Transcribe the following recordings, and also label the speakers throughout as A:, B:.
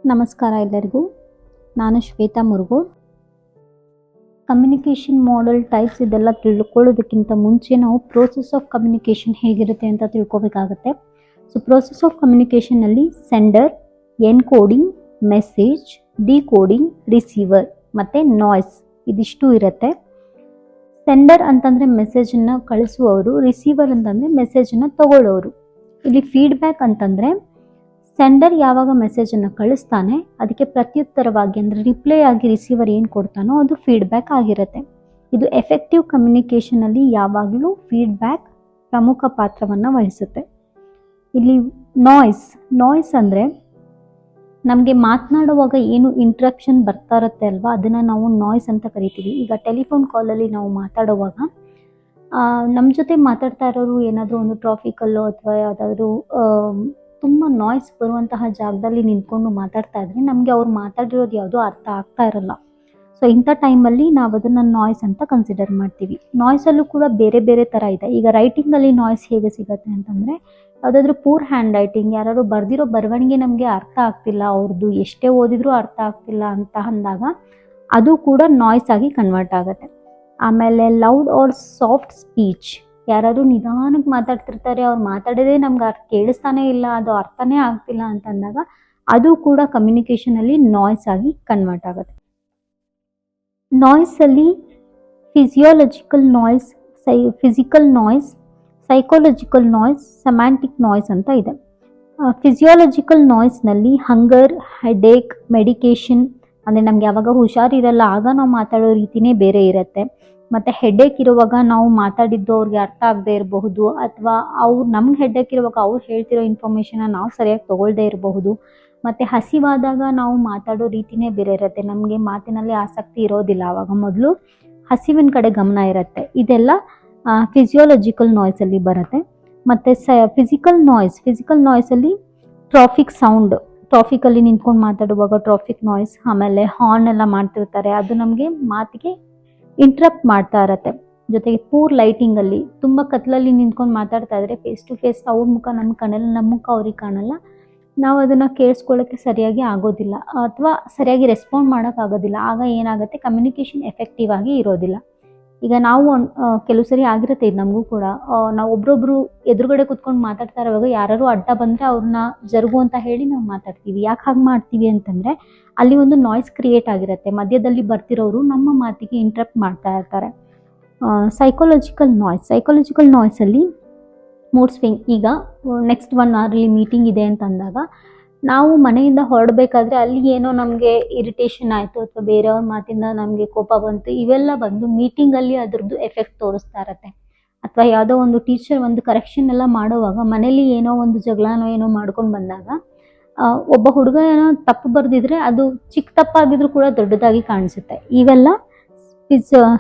A: ನಮಸ್ಕಾರ ಎಲ್ಲರಿಗೂ. ನಾನು Shweta Murugod. Communication model types ಇದೆಲ್ಲ ತಿಳ್ಕೊಳ್ಳೋದಕ್ಕಿಂತ ಮುಂಚೆ ನಾವು ಪ್ರೋಸೆಸ್ ಆಫ್ ಕಮ್ಯುನಿಕೇಷನ್ ಹೇಗಿರುತ್ತೆ ಅಂತ ತಿಳ್ಕೊಬೇಕಾಗತ್ತೆ. ಸೊ ಪ್ರೋಸೆಸ್ ಆಫ್ ಕಮ್ಯುನಿಕೇಷನಲ್ಲಿ sender, encoding, message, decoding, receiver ಮತ್ತು ನಾಯ್ಸ್ ಇದಿಷ್ಟು ಇರುತ್ತೆ. ಸೆಂಡರ್ ಅಂತಂದರೆ ಮೆಸೇಜನ್ನು ಕಳಿಸುವವರು, ರಿಸೀವರ್ ಅಂತಂದರೆ ಮೆಸೇಜನ್ನು ತಗೊಳ್ಳೋರು. ಇಲ್ಲಿ ಫೀಡ್ಬ್ಯಾಕ್ ಅಂತಂದರೆ ಸೆಂಡರ್ ಯಾವಾಗ ಮೆಸೇಜನ್ನು ಕಳಿಸ್ತಾನೆ ಅದಕ್ಕೆ ಪ್ರತ್ಯುತ್ತರವಾಗಿ ಅಂದರೆ ರಿಪ್ಲೈ ಆಗಿ ರಿಸೀವರ್ ಏನು ಕೊಡ್ತಾನೋ ಅದು ಫೀಡ್ಬ್ಯಾಕ್ ಆಗಿರುತ್ತೆ. ಇದು ಎಫೆಕ್ಟಿವ್ ಕಮ್ಯುನಿಕೇಷನಲ್ಲಿ ಯಾವಾಗಲೂ ಫೀಡ್ಬ್ಯಾಕ್ ಪ್ರಮುಖ ಪಾತ್ರವನ್ನು ವಹಿಸುತ್ತೆ. ಇಲ್ಲಿ ನಾಯ್ಸ್ ಅಂದರೆ ನಮಗೆ ಮಾತನಾಡುವಾಗ ಏನು ಇಂಟ್ರಪ್ಷನ್ ಬರ್ತಾ ಇರುತ್ತೆ ಅಲ್ವಾ, ಅದನ್ನು ನಾವು ನಾಯ್ಸ್ ಅಂತ ಕರಿತೀವಿ. ಈಗ ಟೆಲಿಫೋನ್ ಕಾಲಲ್ಲಿ ನಾವು ಮಾತಾಡುವಾಗ ನಮ್ಮ ಜೊತೆ ಮಾತಾಡ್ತಾ ಇರೋರು ಏನಾದರೂ ಒಂದು ಟ್ರಾಫಿಕಲ್ಲೋ ಅಥವಾ ಯಾವುದಾದ್ರೂ ತುಂಬ ನಾಯ್ಸ್ ಬರುವಂತಹ ಜಾಗದಲ್ಲಿ ನಿಂತ್ಕೊಂಡು ಮಾತಾಡ್ತಾ ಇದ್ರೆ ನಮಗೆ ಅವ್ರು ಮಾತಾಡಿರೋದು ಯಾವುದೋ ಅರ್ಥ ಆಗ್ತಾ ಇರಲ್ಲ. ಸೊ ಇಂಥ ಟೈಮಲ್ಲಿ ನಾವು ಅದನ್ನು ನಾಯ್ಸ್ ಅಂತ ಕನ್ಸಿಡರ್ ಮಾಡ್ತೀವಿ. ನಾಯ್ಸಲ್ಲೂ ಕೂಡ ಬೇರೆ ಬೇರೆ ಥರ ಇದೆ. ಈಗ ರೈಟಿಂಗಲ್ಲಿ ನಾಯ್ಸ್ ಹೇಗೆ ಸಿಗುತ್ತೆ ಅಂತಂದರೆ, ಯಾವುದಾದ್ರೂ ಪೂರ್ ಹ್ಯಾಂಡ್ ರೈಟಿಂಗ್, ಯಾರು ಬರೆದಿರೋ ಬರವಣಿಗೆ ನಮಗೆ ಅರ್ಥ ಆಗ್ತಿಲ್ಲ, ಅವ್ರದ್ದು ಎಷ್ಟೇ ಓದಿದ್ರೂ ಅರ್ಥ ಆಗ್ತಿಲ್ಲ ಅಂತ ಅಂದಾಗ ಅದು ಕೂಡ ನಾಯ್ಸ್ ಆಗಿ ಕನ್ವರ್ಟ್ ಆಗುತ್ತೆ. ಆಮೇಲೆ ಲೌಡ್ ಆರ್ ಸಾಫ್ಟ್ ಸ್ಪೀಚ್, ಯಾರಾದರೂ ನಿಧಾನಕ್ಕೆ ಮಾತಾಡ್ತಿರ್ತಾರೆ, ಅವ್ರು ಮಾತಾಡೋದೇ ನಮ್ಗೆ ಕೇಳಿಸ್ತಾನೇ ಇಲ್ಲ, ಅದು ಅರ್ಥನೇ ಆಗ್ತಿಲ್ಲ ಅಂತಂದಾಗ ಅದು ಕೂಡ ಕಮ್ಯುನಿಕೇಷನಲ್ಲಿ ನಾಯ್ಸ್ ಆಗಿ ಕನ್ವರ್ಟ್ ಆಗುತ್ತೆ. ನಾಯ್ಸಲ್ಲಿ physiological noise, physical noise, psychological noise, semantic noise ಅಂತ ಇದೆ. ಫಿಸಿಯಾಲಜಿಕಲ್ ನಾಯ್ಸ್ನಲ್ಲಿ ಹಂಗರ್, ಹೆಡೇಕ್, ಮೆಡಿಕೇಷನ್ ಅಂದರೆ ನಮ್ಗೆ ಯಾವಾಗ ಹುಷಾರಿರಲ್ಲ ಆಗ ನಾವು ಮಾತಾಡೋ ರೀತಿನೇ ಬೇರೆ ಇರುತ್ತೆ. ಮತ್ತು ಹೆಡ್ಡೇಕ್ ಇರುವಾಗ ನಾವು ಮಾತಾಡಿದ್ದು ಅವ್ರಿಗೆ ಅರ್ಥ ಆಗದೆ ಇರಬಹುದು, ಅಥವಾ ನಮ್ಗೆ ಹೆಡ್ಡೇಕ್ ಇರುವಾಗ ಅವ್ರು ಹೇಳ್ತಿರೋ ಇನ್ಫಾರ್ಮೇಷನ್ನ ನಾವು ಸರಿಯಾಗಿ ತೊಗೊಳ್ದೇ ಇರಬಹುದು. ಮತ್ತು ಹಸಿವಾದಾಗ ನಾವು ಮಾತಾಡೋ ರೀತಿನೇ ಬೇರೆ ಇರುತ್ತೆ, ನಮಗೆ ಮಾತಿನಲ್ಲಿ ಆಸಕ್ತಿ ಇರೋದಿಲ್ಲ, ಆವಾಗ ಮೊದಲು ಹಸಿವಿನ ಕಡೆ ಗಮನ ಇರುತ್ತೆ. ಇದೆಲ್ಲ ಫಿಸಿಯಾಲಜಿಕಲ್ ನಾಯ್ಸಲ್ಲಿ ಬರುತ್ತೆ. ಮತ್ತು ಫಿಸಿಕಲ್ ನಾಯ್ಸಲ್ಲಿ ಟ್ರಾಫಿಕ್ ಸೌಂಡ್, ಟ್ರಾಫಿಕಲ್ಲಿ ನಿಂತ್ಕೊಂಡು ಮಾತಾಡುವಾಗ ಟ್ರಾಫಿಕ್ ನಾಯ್ಸ್, ಆಮೇಲೆ ಹಾರ್ನ್ ಎಲ್ಲ ಮಾಡ್ತಿರ್ತಾರೆ, ಅದು ನಮಗೆ ಮಾತಿಗೆ ಇಂಟ್ರಪ್ಟ್ ಮಾಡ್ತಾ ಇರತ್ತೆ. ಜೊತೆಗೆ ಪೂರ್ ಲೈಟಿಂಗಲ್ಲಿ ತುಂಬ ಕತ್ಲಲ್ಲಿ ನಿಂತ್ಕೊಂಡು ಮಾತಾಡ್ತಾ ಇದ್ರೆ ಫೇಸ್ ಟು ಫೇಸ್ ಅವ್ರ ಮುಖ ನಮ್ಗೆ ಕಾಣಲ್ಲ, ನಮ್ಮ ಮುಖ ಅವ್ರಿಗೆ ಕಾಣಲ್ಲ, ನಾವು ಅದನ್ನು ಕೇಳಿಸ್ಕೊಳ್ಳೋಕ್ಕೆ ಸರಿಯಾಗಿ ಆಗೋದಿಲ್ಲ ಅಥವಾ ಸರಿಯಾಗಿ ರೆಸ್ಪಾಂಡ್ ಮಾಡೋಕ್ಕಾಗೋದಿಲ್ಲ. ಆಗ ಏನಾಗುತ್ತೆ, ಕಮ್ಯುನಿಕೇಷನ್ ಎಫೆಕ್ಟಿವ್ ಆಗಿ ಇರೋದಿಲ್ಲ. ಈಗ ನಾವು ಕೆಲವು ಸರಿ ಆಗಿರುತ್ತೆ ಇದು ನಮಗೂ ಕೂಡ, ನಾವು ಒಬ್ರೊಬ್ರು ಎದುರುಗಡೆ ಕುತ್ಕೊಂಡು ಮಾತಾಡ್ತಾ ಇರುವಾಗ ಯಾರು ಅಡ್ಡ ಬಂದರೆ ಅವ್ರನ್ನ ಜರುಗು ಅಂತ ಹೇಳಿ ನಾವು ಮಾತಾಡ್ತೀವಿ. ಯಾಕೆ ಹಾಗೆ ಮಾಡ್ತೀವಿ ಅಂತಂದರೆ ಅಲ್ಲಿ ಒಂದು ನಾಯ್ಸ್ ಕ್ರಿಯೇಟ್ ಆಗಿರುತ್ತೆ, ಮಧ್ಯದಲ್ಲಿ ಬರ್ತಿರೋರು ನಮ್ಮ ಮಾತಿಗೆ ಇಂಟ್ರಪ್ಟ್ ಮಾಡ್ತಾ ಇರ್ತಾರೆ. ಸೈಕಾಲಜಿಕಲ್ ನಾಯ್ಸಲ್ಲಿ ಮೂಡ್ ಸ್ವಿಂಗ್. ಈಗ ನೆಕ್ಸ್ಟ್ 1 ಅವರಲ್ಲಿ ಮೀಟಿಂಗ್ ಇದೆ ಅಂತಂದಾಗ ನಾವು ಮನೆಯಿಂದ ಹೊರಡಬೇಕಾದ್ರೆ ಅಲ್ಲಿ ಏನೋ ನಮಗೆ ಇರಿಟೇಷನ್ ಆಯಿತು ಅಥವಾ ಬೇರೆಯವ್ರ ಮಾತಿಂದ ನಮಗೆ ಕೋಪ ಬಂತು, ಇವೆಲ್ಲ ಬಂದು ಮೀಟಿಂಗಲ್ಲಿ ಅದ್ರದ್ದು ಎಫೆಕ್ಟ್ ತೋರಿಸ್ತಾ ಇರತ್ತೆ. ಅಥವಾ ಯಾವುದೋ ಒಂದು ಟೀಚರ್ ಒಂದು ಕರೆಕ್ಷನ್ ಎಲ್ಲ ಮಾಡುವಾಗ ಮನೇಲಿ ಏನೋ ಒಂದು ಜಗಳನೋ ಏನೋ ಮಾಡ್ಕೊಂಡು ಬಂದಾಗ ಒಬ್ಬ ಹುಡುಗ ಏನೋ ತಪ್ಪು ಬರೆದಿದ್ರೆ ಅದು ಚಿಕ್ಕ ತಪ್ಪಾಗಿದ್ರೂ ಕೂಡ ದೊಡ್ಡದಾಗಿ ಕಾಣಿಸುತ್ತೆ. ಇವೆಲ್ಲ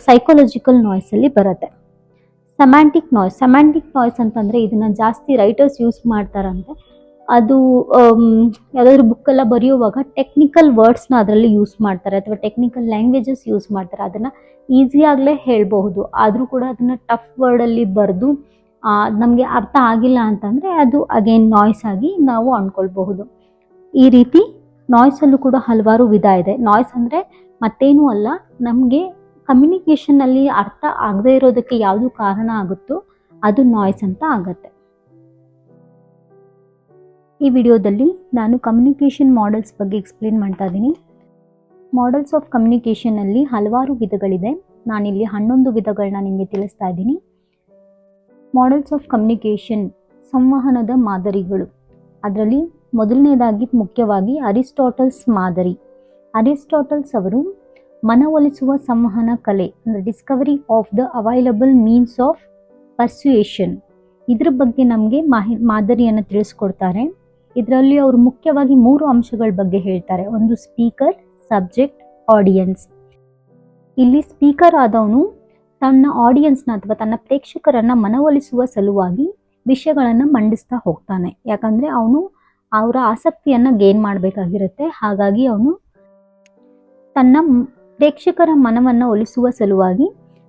A: ಸೈಕಾಲಜಿಕಲ್ ನಾಯ್ಸಲ್ಲಿ ಬರುತ್ತೆ. ಸೆಮ್ಯಾಂಟಿಕ್ ನಾಯ್ಸ್ ಅಂತಂದರೆ ಇದನ್ನು ಜಾಸ್ತಿ ರೈಟರ್ಸ್ ಯೂಸ್ ಮಾಡ್ತಾರಂತೆ. ಅದು ಯಾವುದಾದ್ರೂ ಬುಕ್ಕೆಲ್ಲ ಬರೆಯುವಾಗ ಟೆಕ್ನಿಕಲ್ ವರ್ಡ್ಸ್ನ ಅದರಲ್ಲಿ ಯೂಸ್ ಮಾಡ್ತಾರೆ ಅಥವಾ ಟೆಕ್ನಿಕಲ್ ಲ್ಯಾಂಗ್ವೇಜಸ್ ಯೂಸ್ ಮಾಡ್ತಾರೆ. ಅದನ್ನು ಈಸಿಯಾಗಲೇ ಹೇಳಬಹುದು, ಆದರೂ ಕೂಡ ಅದನ್ನು ಟಫ್ ವರ್ಡಲ್ಲಿ ಬರೆದು ನಮಗೆ ಅರ್ಥ ಆಗಿಲ್ಲ ಅಂತಂದರೆ ಅದು ಅಗೇನ್ ನಾಯ್ಸ್ ಆಗಿ ನಾವು ಅಂದ್ಕೊಳ್ಬಹುದು. ಈ ರೀತಿ ನಾಯ್ಸಲ್ಲೂ ಕೂಡ ಹಲವಾರು ವಿಧ ಇದೆ. ನಾಯ್ಸ್ ಅಂದರೆ ಮತ್ತೇನೂ ಅಲ್ಲ, ನಮಗೆ ಕಮ್ಯುನಿಕೇಷನ್ನಲ್ಲಿ ಅರ್ಥ ಆಗದೇ ಇರೋದಕ್ಕೆ ಯಾವುದು ಕಾರಣ ಆಗುತ್ತೋ ಅದು ನಾಯ್ಸ್ ಅಂತ ಆಗುತ್ತೆ. ಈ ವಿಡಿಯೋದಲ್ಲಿ ನಾನು ಕಮ್ಯುನಿಕೇಷನ್ ಮಾಡೆಲ್ಸ್ ಬಗ್ಗೆ ಎಕ್ಸ್ಪ್ಲೇನ್ ಮಾಡ್ತಾ ಇದ್ದೀನಿ. ಮಾಡೆಲ್ಸ್ ಆಫ್ ಕಮ್ಯುನಿಕೇಷನಲ್ಲಿ ಹಲವಾರು ವಿಧಗಳಿದೆ. ನಾನಿಲ್ಲಿ 11 ವಿಧಗಳನ್ನ ನಿಮಗೆ ತಿಳಿಸ್ತಾ ಇದ್ದೀನಿ. ಮಾಡೆಲ್ಸ್ ಆಫ್ ಕಮ್ಯುನಿಕೇಷನ್, ಸಂವಹನದ ಮಾದರಿಗಳು. ಅದರಲ್ಲಿ ಮೊದಲನೇದಾಗಿ ಮುಖ್ಯವಾಗಿ ಅರಿಸ್ಟಾಟಲ್ಸ್ ಮಾದರಿ. ಅರಿಸ್ಟಾಟಲ್ಸ್ ಅವರು ಮನವೊಲಿಸುವ ಸಂವಹನ ಕಲೆ ಅಂದರೆ discovery of the available means of persuasion, ಇದ್ರ ಬಗ್ಗೆ ನಮಗೆ ಮಾದರಿಯನ್ನು ತಿಳಿಸ್ಕೊಡ್ತಾರೆ. ಇದರಲ್ಲಿ ಅವರು ಮುಖ್ಯವಾಗಿ 3 ಅಂಶಗಳ ಬಗ್ಗೆ ಹೇಳ್ತಾರೆ. ಒಂದು ಸ್ಪೀಕರ್, ಸಬ್ಜೆಕ್ಟ್, ಆಡಿಯನ್ಸ್. ಇಲ್ಲಿ ಸ್ಪೀಕರ್ ಆದವನು ತನ್ನ ಆಡಿಯನ್ಸ್ನ ಅಥವಾ ತನ್ನ ಪ್ರೇಕ್ಷಕರನ್ನು ಮನವೊಲಿಸುವ ಸಲುವಾಗಿ ವಿಷಯಗಳನ್ನು ಮಂಡಿಸ್ತಾ ಹೋಗ್ತಾನೆ. ಯಾಕಂದರೆ ಅವನು ಅವರ ಆಸಕ್ತಿಯನ್ನು ಗೇನ್ ಮಾಡಬೇಕಾಗಿರುತ್ತೆ. ಹಾಗಾಗಿ ಅವನು ತನ್ನ ಪ್ರೇಕ್ಷಕರ ಮನವನ್ನು ಒಲಿಸುವ ಸಲುವಾಗಿ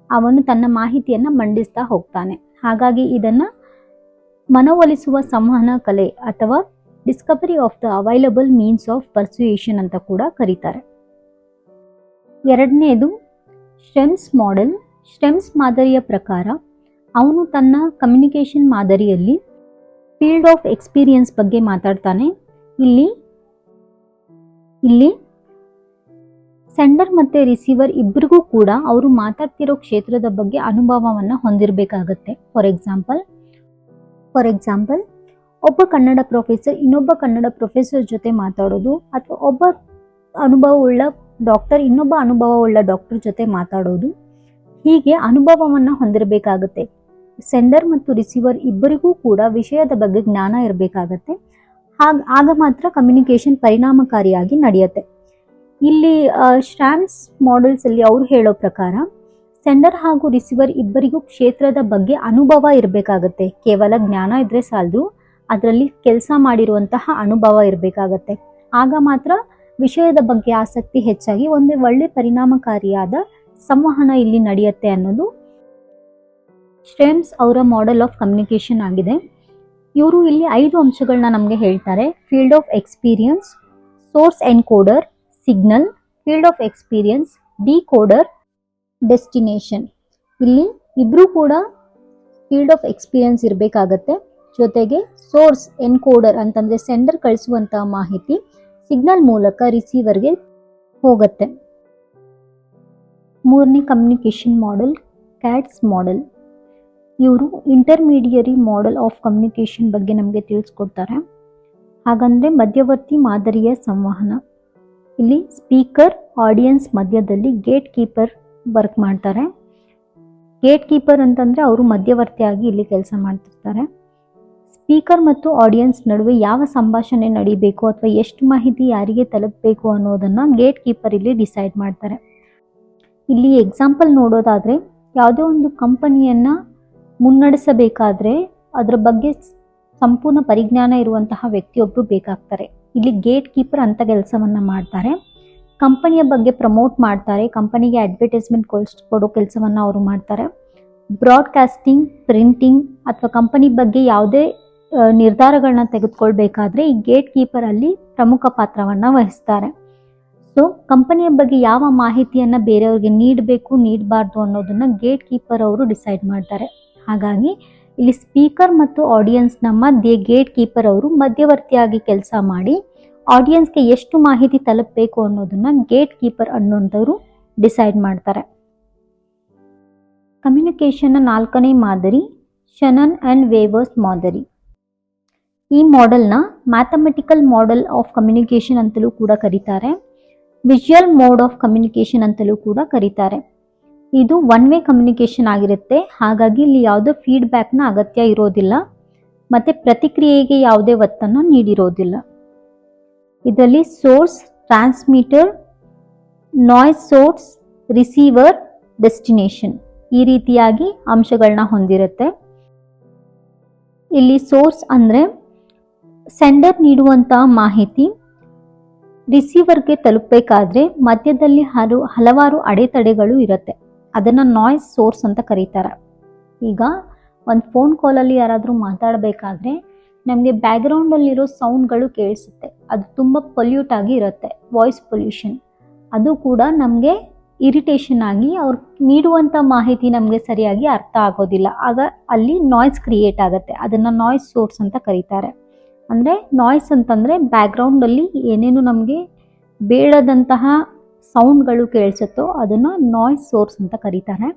A: ಅವನು ತನ್ನ ಮಾಹಿತಿಯನ್ನು ಮಂಡಿಸ್ತಾ ಹೋಗ್ತಾನೆ. ಹಾಗಾಗಿ ಇದನ್ನು ಮನವೊಲಿಸುವ ಸಂವಹನ ಕಲೆ ಅಥವಾ Discovery of the available means of persuasion ಅಂತ ಕೂಡ ಕರೀತಾರೆ. ಎರಡನೇದು ಸ್ಟೆಮ್ಸ್ ಮಾಡೆಲ್. ಸ್ಟೆಮ್ಸ್ ಮಾದರಿಯ ಪ್ರಕಾರ ಅವನು ತನ್ನ ಕಮ್ಯುನಿಕೇಷನ್ ಮಾದರಿಯಲ್ಲಿ ಫೀಲ್ಡ್ ಆಫ್ ಎಕ್ಸ್ಪೀರಿಯನ್ಸ್ ಬಗ್ಗೆ ಮಾತಾಡ್ತಾನೆ. ಇಲ್ಲಿ ಸೆಂಡರ್ ಮತ್ತು ರಿಸೀವರ್ ಇಬ್ಬರಿಗೂ ಕೂಡ ಅವರು ಮಾತಾಡ್ತಿರೋ ಕ್ಷೇತ್ರದ ಬಗ್ಗೆ ಅನುಭವವನ್ನು ಹೊಂದಿರಬೇಕಾಗತ್ತೆ. ಫಾರ್ ಎಕ್ಸಾಂಪಲ್ ಒಬ್ಬ ಕನ್ನಡ ಪ್ರೊಫೆಸರ್ ಇನ್ನೊಬ್ಬ ಕನ್ನಡ ಪ್ರೊಫೆಸರ್ ಜೊತೆ ಮಾತಾಡೋದು, ಅಥವಾ ಒಬ್ಬ ಅನುಭವವುಳ್ಳ ಡಾಕ್ಟರ್ ಇನ್ನೊಬ್ಬ ಅನುಭವವುಳ್ಳ ಡಾಕ್ಟರ್ ಜೊತೆ ಮಾತಾಡೋದು, ಹೀಗೆ ಅನುಭವವನ್ನು ಹೊಂದಿರಬೇಕಾಗತ್ತೆ. ಸೆಂಡರ್ ಮತ್ತು ರಿಸೀವರ್ ಇಬ್ಬರಿಗೂ ಕೂಡ ವಿಷಯದ ಬಗ್ಗೆ ಜ್ಞಾನ ಇರಬೇಕಾಗತ್ತೆ. ಆಗ ಮಾತ್ರ ಕಮ್ಯುನಿಕೇಷನ್ ಪರಿಣಾಮಕಾರಿಯಾಗಿ ನಡೆಯುತ್ತೆ. ಇಲ್ಲಿ ಸ್ಟ್ಯಾಮ್ಸ್ ಮಾಡೆಲ್ಸ್ ಅಲ್ಲಿ ಅವರು ಹೇಳೋ ಪ್ರಕಾರ ಸೆಂಡರ್ ಹಾಗೂ ರಿಸೀವರ್ ಇಬ್ಬರಿಗೂ ಕ್ಷೇತ್ರದ ಬಗ್ಗೆ ಅನುಭವ ಇರಬೇಕಾಗತ್ತೆ. ಕೇವಲ ಜ್ಞಾನ ಇದ್ರೆ ಸಾಲದು, ಅದರಲ್ಲಿ ಕೆಲಸ ಮಾಡಿರುವಂತಹ ಅನುಭವ ಇರಬೇಕಾಗತ್ತೆ. ಆಗ ಮಾತ್ರ ವಿಷಯದ ಬಗ್ಗೆ ಆಸಕ್ತಿ ಹೆಚ್ಚಾಗಿ ಒಂದು ಒಳ್ಳೆ ಪರಿಣಾಮಕಾರಿಯಾದ ಸಂವಹನ ಇಲ್ಲಿ ನಡೆಯುತ್ತೆ ಅನ್ನೋದು ಸ್ಟೆಮ್ಸ್ ಅವರ ಮಾಡೆಲ್ ಆಫ್ ಕಮ್ಯುನಿಕೇಷನ್ ಆಗಿದೆ. ಇವರು ಇಲ್ಲಿ 5 ಅಂಶಗಳನ್ನ ನಮಗೆ ಹೇಳ್ತಾರೆ. Field of experience, source encoder, signal, field of experience, decoder, destination. ಇಲ್ಲಿ ಇಬ್ರು ಕೂಡ ಫೀಲ್ಡ್ ಆಫ್ ಎಕ್ಸ್ಪೀರಿಯನ್ಸ್ ಇರಬೇಕಾಗತ್ತೆ. ಜೊತೆಗೆ ಸೋರ್ಸ್ ಎನ್ಕೋಡರ್ ಅಂತಂದ್ರೆ ಸೆಂಡರ್ ಕಳಿಸುವಂತಹ ಮಾಹಿತಿ ಸಿಗ್ನಲ್ ಮೂಲಕ ರಿಸೀವರ್ಗೆ ಹೋಗುತ್ತೆ. ಮೂರನೇ ಕಮ್ಯುನಿಕೇಷನ್ ಮಾಡೆಲ್ ಕ್ಯಾಟ್ಸ್ ಮಾಡೆಲ್. ಇವರು ಇಂಟರ್ಮೀಡಿಯರಿ ಮಾಡೆಲ್ ಆಫ್ ಕಮ್ಯುನಿಕೇಷನ್ ಬಗ್ಗೆ ನಮಗೆ ತಿಳಿಸ್ಕೊಡ್ತಾರೆ. ಹಾಗಂದ್ರೆ ಮಧ್ಯವರ್ತಿ ಮಾದರಿಯ ಸಂವಹನ. ಇಲ್ಲಿ ಸ್ಪೀಕರ್ ಆಡಿಯನ್ಸ್ ಮಧ್ಯದಲ್ಲಿ ಗೇಟ್ ಕೀಪರ್ ವರ್ಕ್ ಮಾಡ್ತಾರೆ. ಗೇಟ್ ಕೀಪರ್ ಅಂತಂದ್ರೆ ಅವರು ಮಧ್ಯವರ್ತಿಯಾಗಿ ಇಲ್ಲಿ ಕೆಲಸ ಮಾಡ್ತಿರ್ತಾರೆ. ಸ್ಪೀಕರ್ ಮತ್ತು ಆಡಿಯನ್ಸ್ ನಡುವೆ ಯಾವ ಸಂಭಾಷಣೆ ನಡೀಬೇಕು ಅಥವಾ ಎಷ್ಟು ಮಾಹಿತಿ ಯಾರಿಗೆ ತಲುಪಬೇಕು ಅನ್ನೋದನ್ನ ಗೇಟ್ ಕೀಪರ್ ಇಲ್ಲಿ ಡಿಸೈಡ್ ಮಾಡ್ತಾರೆ. ಇಲ್ಲಿ ಎಕ್ಸಾಂಪಲ್ ನೋಡೋದಾದ್ರೆ ಯಾವುದೋ ಒಂದು ಕಂಪನಿಯನ್ನ ಮುನ್ನಡೆಸಬೇಕಾದ್ರೆ ಅದರ ಬಗ್ಗೆ ಸಂಪೂರ್ಣ ಪರಿಜ್ಞಾನ ಇರುವಂತಹ ವ್ಯಕ್ತಿಯೊಬ್ಬರು ಬೇಕಾಗ್ತಾರೆ. ಇಲ್ಲಿ ಗೇಟ್ ಕೀಪರ್ ಅಂತ ಕೆಲಸವನ್ನ ಮಾಡ್ತಾರೆ. ಕಂಪನಿಯ ಬಗ್ಗೆ ಪ್ರಮೋಟ್ ಮಾಡ್ತಾರೆ, ಕಂಪನಿಗೆ ಅಡ್ವರ್ಟೈಸ್ಮೆಂಟ್ ಕೊಡೋ ಕೆಲಸವನ್ನ ಅವರು ಮಾಡ್ತಾರೆ. ಬ್ರಾಡ್ಕಾಸ್ಟಿಂಗ್, ಪ್ರಿಂಟಿಂಗ್ ಅಥವಾ ಕಂಪನಿ ಬಗ್ಗೆ ಯಾವುದೇ ನಿರ್ಧಾರಗಳನ್ನ ತೆಗೆದುಕೊಳ್ಬೇಕಾದ್ರೆ ಈ ಗೇಟ್ ಕೀಪರ್ ಅಲ್ಲಿ ಪ್ರಮುಖ ಪಾತ್ರವನ್ನ ವಹಿಸ್ತಾರೆ. ಸೊ ಕಂಪನಿಯ ಬಗ್ಗೆ ಯಾವ ಮಾಹಿತಿಯನ್ನ ಬೇರೆಯವ್ರಿಗೆ ನೀಡಬೇಕು ನೀಡಬಾರ್ದು ಅನ್ನೋದನ್ನ ಗೇಟ್ ಕೀಪರ್ ಅವರು ಡಿಸೈಡ್ ಮಾಡ್ತಾರೆ. ಹಾಗಾಗಿ ಇಲ್ಲಿ ಸ್ಪೀಕರ್ ಮತ್ತು ಆಡಿಯನ್ಸ್ನ ಮಧ್ಯೆ ಗೇಟ್ ಕೀಪರ್ ಅವರು ಮಧ್ಯವರ್ತಿಯಾಗಿ ಕೆಲಸ ಮಾಡಿ ಆಡಿಯನ್ಸ್ಗೆ ಎಷ್ಟು ಮಾಹಿತಿ ತಲುಪಬೇಕು ಅನ್ನೋದನ್ನ ಗೇಟ್ ಕೀಪರ್ ಅನ್ನೋಂಥವ್ರು ಡಿಸೈಡ್ ಮಾಡ್ತಾರೆ. ಕಮ್ಯುನಿಕೇಷನ್ನ 4ನೇ ಮಾದರಿ ಶನನ್ ಅಂಡ್ ವೇವರ್ಸ್ ಮಾದರಿ. ಈ ಮಾಡೆಲ್ನ ಮ್ಯಾಥಮೆಟಿಕಲ್ ಮಾಡೆಲ್ ಆಫ್ ಕಮ್ಯುನಿಕೇಷನ್ ಅಂತಲೂ ಕೂಡ ಕರೀತಾರೆ. ವಿಜುವಲ್ ಮೋಡ್ ಆಫ್ ಕಮ್ಯುನಿಕೇಷನ್ ಅಂತಲೂ ಕೂಡ ಕರೀತಾರೆ. ಇದು ಒನ್ ವೇ ಕಮ್ಯುನಿಕೇಷನ್ ಆಗಿರುತ್ತೆ. ಹಾಗಾಗಿ ಇಲ್ಲಿ ಯಾವುದೇ ಫೀಡ್ಬ್ಯಾಕ್ನ ಅಗತ್ಯ ಇರೋದಿಲ್ಲ ಮತ್ತೆ ಪ್ರತಿಕ್ರಿಯೆಗೆ ಯಾವುದೇ ಒತ್ತನ್ನು ನೀಡಿರೋದಿಲ್ಲ. ಇದರಲ್ಲಿ source, transmitter, noise source, receiver, destination ಈ ರೀತಿಯಾಗಿ ಅಂಶಗಳನ್ನ ಹೊಂದಿರುತ್ತೆ. ಇಲ್ಲಿ ಸೋರ್ಸ್ ಅಂದ್ರೆ ಸೆಂಡರ್ ನೀಡುವಂತಹ ಮಾಹಿತಿ ರಿಸೀವರ್ಗೆ ತಲುಪಬೇಕಾದ್ರೆ ಮಧ್ಯದಲ್ಲಿ ಹಲವಾರು ಅಡೆತಡೆಗಳು ಇರುತ್ತೆ. ಅದನ್ನ ನಾಯ್ಸ್ ಸೋರ್ಸ್ ಅಂತ ಕರೀತಾರೆ. ಈಗ ಒಂದು ಫೋನ್ ಕಾಲಲ್ಲಿ ಯಾರಾದರೂ ಮಾತಾಡಬೇಕಾದ್ರೆ ನಮಗೆ ಬ್ಯಾಕ್ಗ್ರೌಂಡಲ್ಲಿರೋ ಸೌಂಡ್ಗಳು ಕೇಳಿಸುತ್ತೆ. ಅದು ತುಂಬ ಪೊಲ್ಯೂಟ್ ಆಗಿ ಇರುತ್ತೆ, ವಾಯ್ಸ್ ಪೊಲ್ಯೂಷನ್. ಅದು ಕೂಡ ನಮಗೆ ಇರಿಟೇಷನ್ ಆಗಿ ಅವ್ರು ನೀಡುವಂಥ ಮಾಹಿತಿ ನಮಗೆ ಸರಿಯಾಗಿ ಅರ್ಥ ಆಗೋದಿಲ್ಲ. ಆಗ ಅಲ್ಲಿ ನಾಯ್ಸ್ ಕ್ರಿಯೇಟ್ ಆಗುತ್ತೆ. ಅದನ್ನು ನಾಯ್ಸ್ ಸೋರ್ಸ್ ಅಂತ ಕರೀತಾರೆ. ಅಂದರೆ ನಾಯ್ಸ್ ಅಂತಂದರೆ ಬ್ಯಾಕ್ಗ್ರೌಂಡಲ್ಲಿ ಏನೇನು ನಮಗೆ ಬೇಡದಂತಹ ಸೌಂಡ್ಗಳು ಕೇಳಿಸುತ್ತೋ ಅದನ್ನು ನಾಯ್ಸ್ ಸೋರ್ಸ್ ಅಂತ ಕರೀತಾರೆ.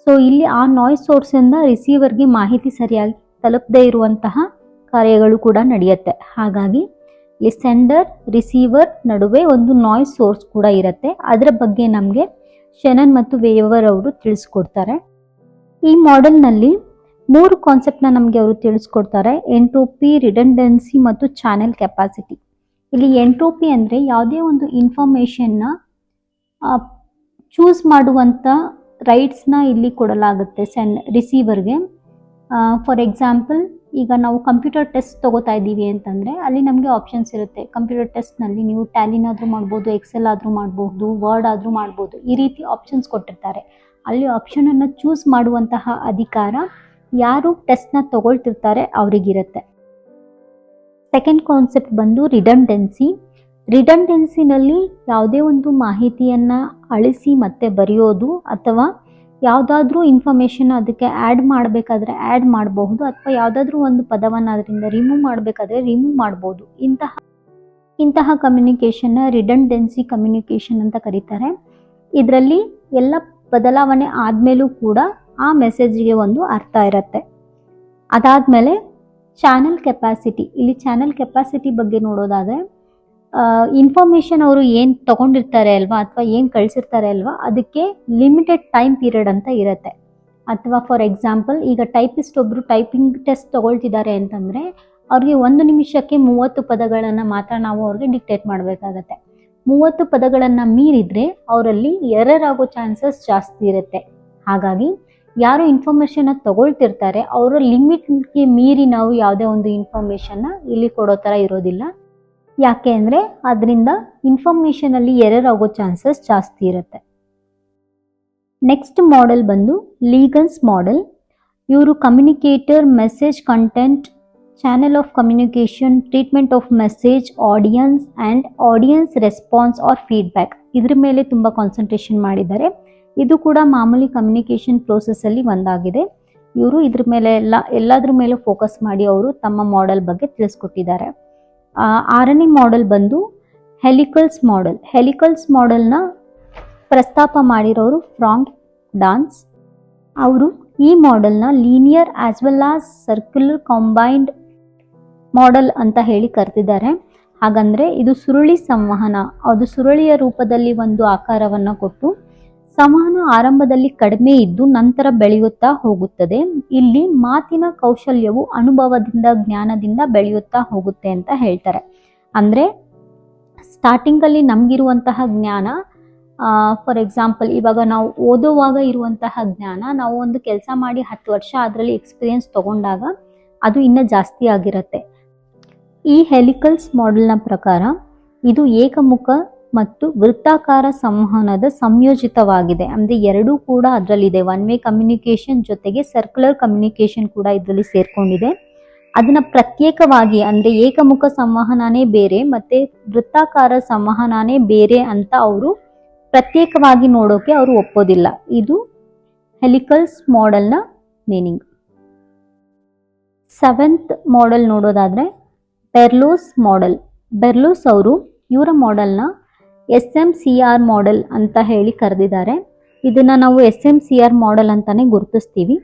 A: ಸೊ ಇಲ್ಲಿ ಆ ನಾಯ್ಸ್ ಸೋರ್ಸಿಂದ ರಿಸೀವರ್ಗೆ ಮಾಹಿತಿ ಸರಿಯಾಗಿ ತಲುಪದೇ ಇರುವಂತಹ ಕಾರ್ಯಗಳು ಕೂಡ ನಡೆಯುತ್ತೆ. ಹಾಗಾಗಿ ಇಲ್ಲಿ ಸೆಂಡರ್ ರಿಸೀವರ್ ನಡುವೆ ಒಂದು ನಾಯ್ಸ್ ಸೋರ್ಸ್ ಕೂಡ ಇರುತ್ತೆ. ಅದರ ಬಗ್ಗೆ ನಮಗೆ ಶೆನನ್ ಮತ್ತು ವೇವರ್ ಅವರು ತಿಳಿಸ್ಕೊಡ್ತಾರೆ. ಈ ಮಾಡೆಲ್ನಲ್ಲಿ 3 ಕಾನ್ಸೆಪ್ಟ್ನ ನಮಗೆ ಅವರು ತಿಳಿಸ್ಕೊಡ್ತಾರೆ: ಎಂಟ್ರೋಪಿ, ರಿಡಂಡೆನ್ಸಿ ಮತ್ತು ಚಾನೆಲ್ ಕೆಪಾಸಿಟಿ. ಇಲ್ಲಿ ಎಂಟ್ರೋಪಿ ಅಂದರೆ ಯಾವುದೇ ಒಂದು ಇನ್ಫಾರ್ಮೇಷನ್ನ ಚೂಸ್ ಮಾಡುವಂಥ ರೈಟ್ಸ್ನ ಇಲ್ಲಿ ಕೊಡಲಾಗುತ್ತೆ ರಿಸೀವರ್ಗೆ. ಫಾರ್ ಎಕ್ಸಾಂಪಲ್, ಈಗ ನಾವು ಕಂಪ್ಯೂಟರ್ ಟೆಸ್ಟ್ ತೊಗೋತಾ ಇದ್ದೀವಿ ಅಂತಂದರೆ ಅಲ್ಲಿ ನಮಗೆ ಆಪ್ಷನ್ಸ್ ಇರುತ್ತೆ. ಕಂಪ್ಯೂಟರ್ ಟೆಸ್ಟ್ನಲ್ಲಿ ನೀವು ಟ್ಯಾಲಿನಾದರೂ ಮಾಡ್ಬೋದು, ಎಕ್ಸೆಲ್ ಆದರೂ ಮಾಡ್ಬೋದು, ವರ್ಡ್ ಆದರೂ ಮಾಡ್ಬೋದು. ಈ ರೀತಿ ಆಪ್ಷನ್ಸ್ ಕೊಟ್ಟಿರ್ತಾರೆ. ಅಲ್ಲಿ ಆಪ್ಷನನ್ನು ಚೂಸ್ ಮಾಡುವಂತಹ ಅಧಿಕಾರ ಯಾರು ಟೆಸ್ಟ್ನ ತಗೊಳ್ತಿರ್ತಾರೆ ಅವರಿಗಿರುತ್ತೆ. ಸೆಕೆಂಡ್ ಕಾನ್ಸೆಪ್ಟ್ ಬಂದು ರಿಡಂಡೆನ್ಸಿ. ರಿಡಂಡೆನ್ಸಿನಲ್ಲಿ ಯಾವುದೇ ಒಂದು ಮಾಹಿತಿಯನ್ನು ಅಳಿಸಿ ಮತ್ತೆ ಬರೆಯೋದು, ಅಥವಾ ಯಾವುದಾದ್ರೂ ಇನ್ಫಾರ್ಮೇಷನ್ ಅದಕ್ಕೆ ಆ್ಯಡ್ ಮಾಡಬೇಕಾದ್ರೆ ಆ್ಯಡ್ ಮಾಡಬಹುದು, ಅಥವಾ ಯಾವುದಾದ್ರೂ ಒಂದು ಪದವನ್ನು ಅದರಿಂದ ರಿಮೂವ್ ಮಾಡಬೇಕಾದ್ರೆ ರಿಮೂವ್ ಮಾಡ್ಬೋದು. ಇಂತಹ ಕಮ್ಯುನಿಕೇಷನ್ನ ರಿಡಂಡೆನ್ಸಿ ಕಮ್ಯುನಿಕೇಷನ್ ಅಂತ ಕರೀತಾರೆ. ಇದರಲ್ಲಿ ಎಲ್ಲ ಬದಲಾವಣೆ ಆದಮೇಲೂ ಕೂಡ ಆ ಮೆಸೇಜ್ಗೆ ಒಂದು ಅರ್ಥ ಇರುತ್ತೆ. ಅದಾದಮೇಲೆ ಚಾನಲ್ ಕೆಪಾಸಿಟಿ. ಇಲ್ಲಿ ಚಾನಲ್ ಕೆಪಾಸಿಟಿ ಬಗ್ಗೆ ನೋಡೋದಾದರೆ, ಇನ್ಫಾರ್ಮೇಷನ್ ಅವರು ಏನು ತೊಗೊಂಡಿರ್ತಾರೆ ಅಲ್ವಾ, ಅಥವಾ ಏನು ಕಳಿಸಿರ್ತಾರೆ ಅಲ್ವಾ, ಅದಕ್ಕೆ ಲಿಮಿಟೆಡ್ ಟೈಮ್ ಪೀರಿಯಡ್ ಅಂತ ಇರುತ್ತೆ. ಅಥವಾ ಫಾರ್ ಎಕ್ಸಾಂಪಲ್, ಈಗ ಟೈಪಿಸ್ಟ್ ಒಬ್ಬರು ಟೈಪಿಂಗ್ ಟೆಸ್ಟ್ ತೊಗೊಳ್ತಿದ್ದಾರೆ ಅಂತಂದರೆ ಅವ್ರಿಗೆ 1 ನಿಮಿಷಕ್ಕೆ 30 ಪದಗಳನ್ನು ಮಾತ್ರ ನಾವು ಅವ್ರಿಗೆ ಡಿಕ್ಟೇಟ್ ಮಾಡಬೇಕಾಗತ್ತೆ. 30 ಪದಗಳನ್ನು ಮೀರಿದರೆ ಅವರಲ್ಲಿ ಎರರ್ ಆಗೋ ಚಾನ್ಸಸ್ ಜಾಸ್ತಿ ಇರುತ್ತೆ. ಹಾಗಾಗಿ ಯಾರು ಇನ್ಫಾರ್ಮೇಷನ್ನ ತಗೊಳ್ತಿರ್ತಾರೆ ಅವರ ಲಿಮಿಟ್ಗೆ ಮೀರಿ ನಾವು ಯಾವುದೇ ಒಂದು ಇನ್ಫಾರ್ಮೇಷನ್ನ ಇಲ್ಲಿ ಕೊಡೋ ಥರ ಇರೋದಿಲ್ಲ. ಯಾಕೆ ಅಂದರೆ ಅದರಿಂದ ಇನ್ಫಾರ್ಮೇಷನಲ್ಲಿ ಎರರ್ ಆಗೋ ಚಾನ್ಸಸ್ ಜಾಸ್ತಿ ಇರುತ್ತೆ. ನೆಕ್ಸ್ಟ್ ಮಾಡೆಲ್ ಬಂದು ಲೀಗನ್ಸ್ ಮಾಡೆಲ್. ಇವರು communicator, message content, channel of communication, treatment of message, audience and audience response or feedback, ಇದ್ರ ಮೇಲೆ ತುಂಬ ಕಾನ್ಸಂಟ್ರೇಷನ್ ಮಾಡಿದ್ದಾರೆ. ಇದು ಕೂಡ ಮಾಮೂಲಿ ಕಮ್ಯುನಿಕೇಷನ್ ಪ್ರೋಸೆಸ್ಸಲ್ಲಿ ಒಂದಾಗಿದೆ. ಇವರು ಇದ್ರ ಮೇಲೆ ಎಲ್ಲದ್ರ ಮೇಲೂ ಫೋಕಸ್ ಮಾಡಿ ಅವರು ತಮ್ಮ ಮಾಡೆಲ್ ಬಗ್ಗೆ ತಿಳಿಸ್ಕೊಟ್ಟಿದ್ದಾರೆ. 6ನೇ ಮಾಡೆಲ್ ಬಂದು ಹೆಲಿಕಲ್ಸ್ ಮಾಡೆಲ್. ಹೆಲಿಕಲ್ಸ್ ಮಾಡೆಲ್ನ ಪ್ರಸ್ತಾಪ ಮಾಡಿರೋರು ಫ್ರಾಂಕ್ ಡಾನ್ಸ್. ಅವರು ಈ ಮಾಡೆಲ್ನ linear as well as circular combined model ಅಂತ ಹೇಳಿ ಕರೆದಿದ್ದಾರೆ. ಹಾಗಂದರೆ ಇದು ಸುರುಳಿ ಸಂವಹನ, ಅದು ಸುರುಳಿಯ ರೂಪದಲ್ಲಿ ಒಂದು ಆಕಾರವನ್ನು ಕೊಟ್ಟು ಸಂವಹನ ಆರಂಭದಲ್ಲಿ ಕಡಿಮೆ ಇದ್ದು ನಂತರ ಬೆಳೆಯುತ್ತಾ ಹೋಗುತ್ತದೆ. ಇಲ್ಲಿ ಮಾತಿನ ಕೌಶಲ್ಯವು ಅನುಭವದಿಂದ, ಜ್ಞಾನದಿಂದ ಬೆಳೆಯುತ್ತಾ ಹೋಗುತ್ತೆ ಅಂತ ಹೇಳ್ತಾರೆ. ಅಂದರೆ ಸ್ಟಾರ್ಟಿಂಗಲ್ಲಿ ನಮಗಿರುವಂತಹ ಜ್ಞಾನ, ಫಾರ್ ಎಕ್ಸಾಂಪಲ್ ಇವಾಗ ನಾವು ಓದುವಾಗ ಇರುವಂತಹ ಜ್ಞಾನ, ನಾವು ಒಂದು ಕೆಲಸ ಮಾಡಿ 10 ವರ್ಷ ಅದರಲ್ಲಿ ಎಕ್ಸ್ಪೀರಿಯನ್ಸ್ ತಗೊಂಡಾಗ ಅದು ಇನ್ನೂ ಜಾಸ್ತಿ ಆಗಿರುತ್ತೆ. ಈ ಹೆಲಿಕಲ್ಸ್ ಮಾಡೆಲ್ನ ಪ್ರಕಾರ ಇದು ಏಕಮುಖ ಮತ್ತು ವೃತ್ತಾಕಾರ ಸಂವಹನದ ಸಂಯೋಜಿತವಾಗಿದೆ. ಅಂದರೆ ಎರಡೂ ಕೂಡ ಅದರಲ್ಲಿದೆ. ಒನ್ ವೇ ಕಮ್ಯುನಿಕೇಷನ್ ಜೊತೆಗೆ ಸರ್ಕ್ಯುಲರ್ ಕಮ್ಯುನಿಕೇಷನ್ ಕೂಡ ಇದರಲ್ಲಿ ಸೇರ್ಕೊಂಡಿದೆ. ಅದನ್ನು ಪ್ರತ್ಯೇಕವಾಗಿ, ಅಂದರೆ ಏಕಮುಖ ಸಂವಹನನೇ ಬೇರೆ ಮತ್ತು ವೃತ್ತಾಕಾರ ಸಂವಹನನೇ ಬೇರೆ ಅಂತ ಅವರು ಪ್ರತ್ಯೇಕವಾಗಿ ನೋಡೋಕೆ ಅವರು ಒಪ್ಪೋದಿಲ್ಲ. ಇದು ಹೆಲಿಕಲ್ಸ್ ಮಾಡೆಲ್ನ ಮೀನಿಂಗ್. 7th ಮಾಡೆಲ್ ನೋಡೋದಾದರೆ ಬೆರ್ಲೋಸ್ ಮಾಡೆಲ್. ಬೆರ್ಲೋಸ್ ಅವರು ಇವರ ಮಾಡೆಲ್ನ SMCR ಮಾಡೆಲ್ ಅಂತ ಹೇಳಿ ಕರೆದಿದ್ದಾರೆ. ಇದನ್ನು ನಾವು SMCR ಮಾಡೆಲ್ ಅಂತಲೇ ಗುರುತಿಸ್ತೀವಿ.